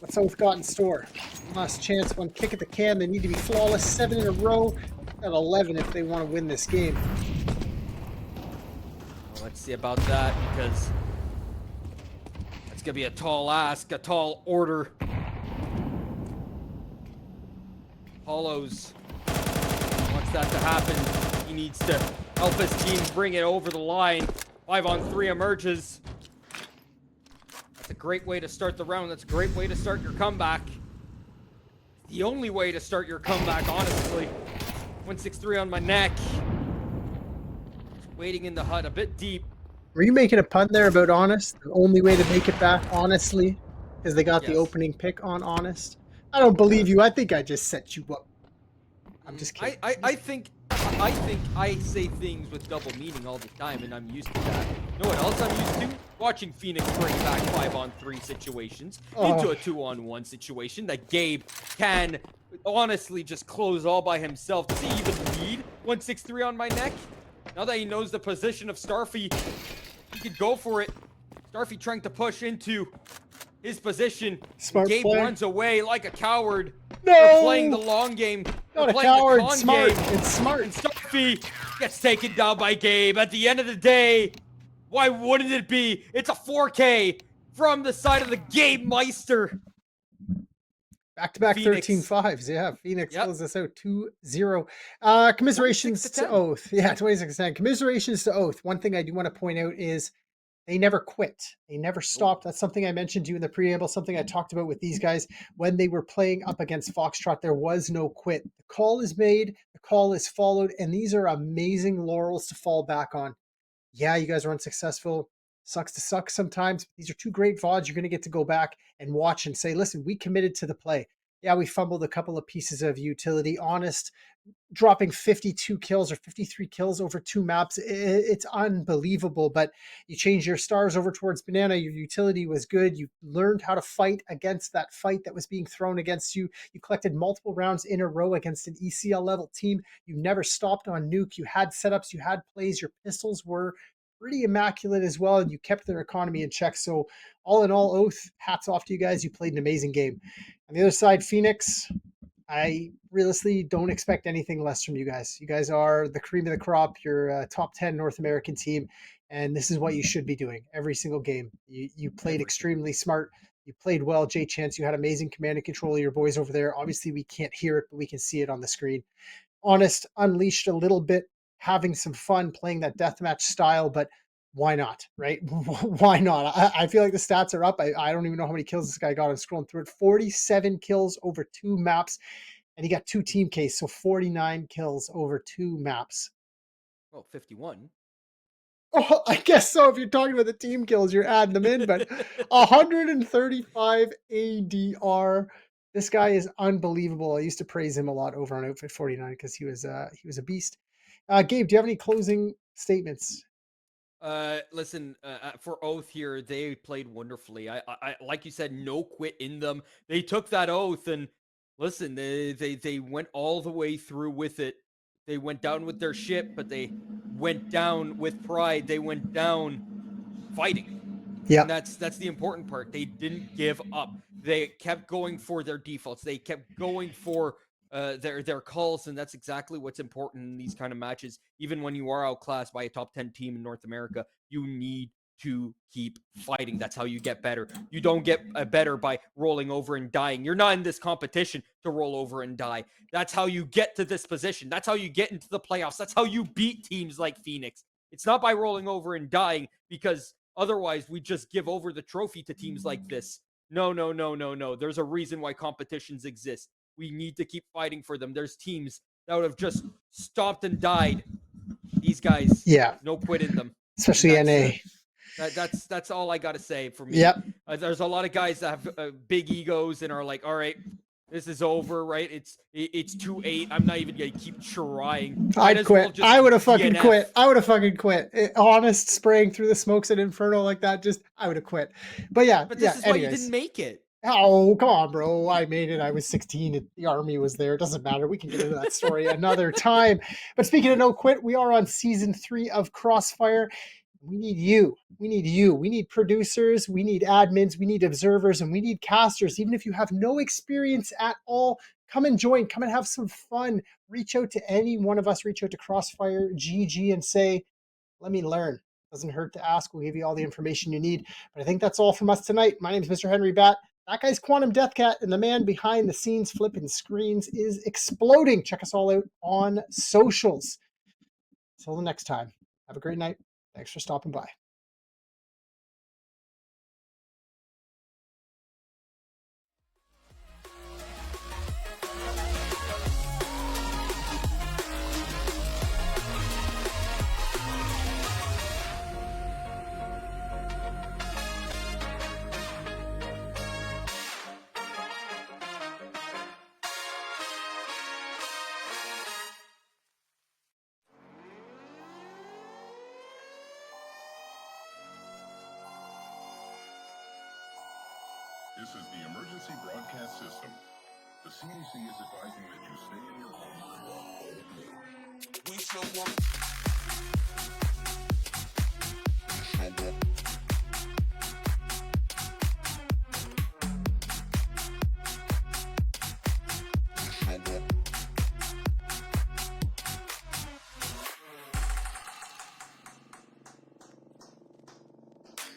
What's Oath got in store? One last chance, one kick at the can. They need to be flawless. 7 in a row at 11 if they want to win this game. Well, let's see about that, because that's gonna be a tall ask, a tall order. Apollos wants that to happen. He needs to help his team bring it over the line. 5-on-3 emerges. That's a great way to start the round. That's a great way to start your comeback. The only way to start your comeback, honestly. 163 on my neck. Waiting in the hut, a bit deep. Were you making a pun there about Honest? The only way to make it back, honestly, because they got the Yes. opening pick on Honest? I don't believe you. I think I just set you up. I'm just kidding. I think I say things with double meaning all the time, and I'm used to that. You know what else I'm used to? Watching Phoenix bring back 5-on-3 situations into a 2-on-1 situation that Gabe can honestly just close all by himself. Does he even need 163 on my neck? Now that he knows the position of Starfy, he could go for it. Starfy trying to push into his position. Smart Gabe play. runs away like a coward. No! They're playing the long game. Not They're a playing the coward. con Smart. game. It's smart. And Starfy gets taken down by Gabe. At the end of the day, why wouldn't it be? It's a 4K from the side of the Gabe Meister. Back-to-back Phoenix. 13-5s. Yeah, Phoenix Yep. closes us out 2-0. Commiserations 26 to to 10. Oath. Yeah, 26-10. Commiserations to Oath. One thing I do want to point out is they never quit. They never Nope. stopped. That's something I mentioned to you in the preamble, something I talked about with these guys when they were playing up against Foxtrot. There was no quit. The call is made, the call is followed, and these are amazing laurels to fall back on. Yeah, you guys are unsuccessful. Sucks to suck sometimes. These are two great VODs. You're going to get to go back and watch and say, listen, we committed to the play. Yeah, we fumbled a couple of pieces of utility. Honest, dropping 52 kills or 53 kills over 2 maps. It's unbelievable. But you change your stars over towards Banana. Your utility was good. You learned how to fight against that fight that was being thrown against you. You collected multiple rounds in a row against an ECL level team. You never stopped on nuke. You had setups, you had plays. Your pistols were pretty immaculate as well, and you kept their economy in check. So all in all, Oath, hats off to you guys. You played an amazing game. On the other side, Phoenix, I realistically don't expect anything less from you guys. You guys are the cream of the crop. You're a top 10 North American team, and this is what you should be doing every single game. You played Every single extremely smart. You played well. Jay Chance, you had amazing command and control of your boys over there. Obviously, we can't hear it, but we can see it on the screen. Honest, unleashed a little bit, having some fun playing that deathmatch style, but why not, right? Why not? I feel like the stats are up. I don't even know how many kills this guy got. I'm scrolling through it. 47 kills over 2 maps, and he got 2 team Ks, so 49 kills over 2 maps. Well, 51. Oh, I guess so. If you're talking about the team kills, you're adding them in, but 135 ADR. This guy is unbelievable. I used to praise him a lot over on Outfit 49 because he was a beast. Gabe, do you have any closing statements? Listen, for Oath here, they played wonderfully. I, like you said, no quit in them. They took that oath and listen, they went all the way through with it. They went down with their ship, but they went down with pride. They went down fighting. Yeah. And that's the important part. They didn't give up. They kept going for their defaults. They kept going for their calls, and that's exactly what's important in these kind of matches. Even when you are outclassed by a top 10 team in North America, you need to keep fighting. That's how you get better. You don't get better by rolling over and dying. You're not in this competition to roll over and die. That's how you get to this position. That's how you get into the playoffs. That's how you beat teams like Phoenix. It's not by rolling over and dying, because otherwise we just give over the trophy to teams like this. No. There's a reason why competitions exist. We need to keep fighting for them. There's teams that would have just stopped and died. These guys, Yeah. no quit in them. And Especially NA. that's all I got to say for me. Yep. There's a lot of guys that have big egos and are like, all right, this is over, right? It's 2-8. I'm not even gonna keep trying. I'd quit. Just I would have fucking DNF. quit. I would have fucking quit. Honest, spraying through the smokes at Inferno like that, just I would have quit. But yeah, But this is why you didn't make it. Oh, come on, bro. I made it. I was 16. The army was there. It doesn't matter. We can get into that story another time. But speaking of no quit, we are on season 3 of Crossfire. We need you. We need you. We need producers. We need admins. We need observers. And we need casters. Even if you have no experience at all, come and join. Come and have some fun. Reach out to any one of us. Reach out to Crossfire GG and say, let me learn. Doesn't hurt to ask. We'll give you all the information you need. But I think that's all from us tonight. My name is Mr. Henry Batt. That guy's Quantum Deathcat, and the man behind the scenes flipping screens is exploding. Check us all out on socials. Until the next time, have a great night. Thanks for stopping by. This is the emergency broadcast system. The CDC is advising that you stay in your home. We show up.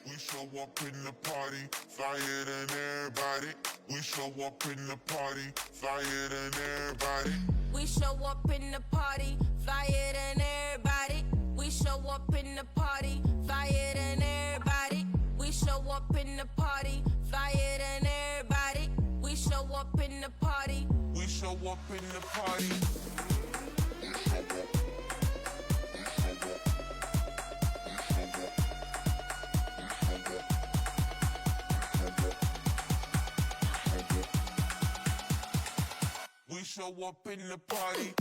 We show up in the party, flyer than everybody. We show up in the party, flyer than everybody. We show up in the party, flyer than everybody. We show up in the party, flyer than everybody. We show up in the party, flyer than everybody. We show up in the party. We show up in the party. We show up in the party.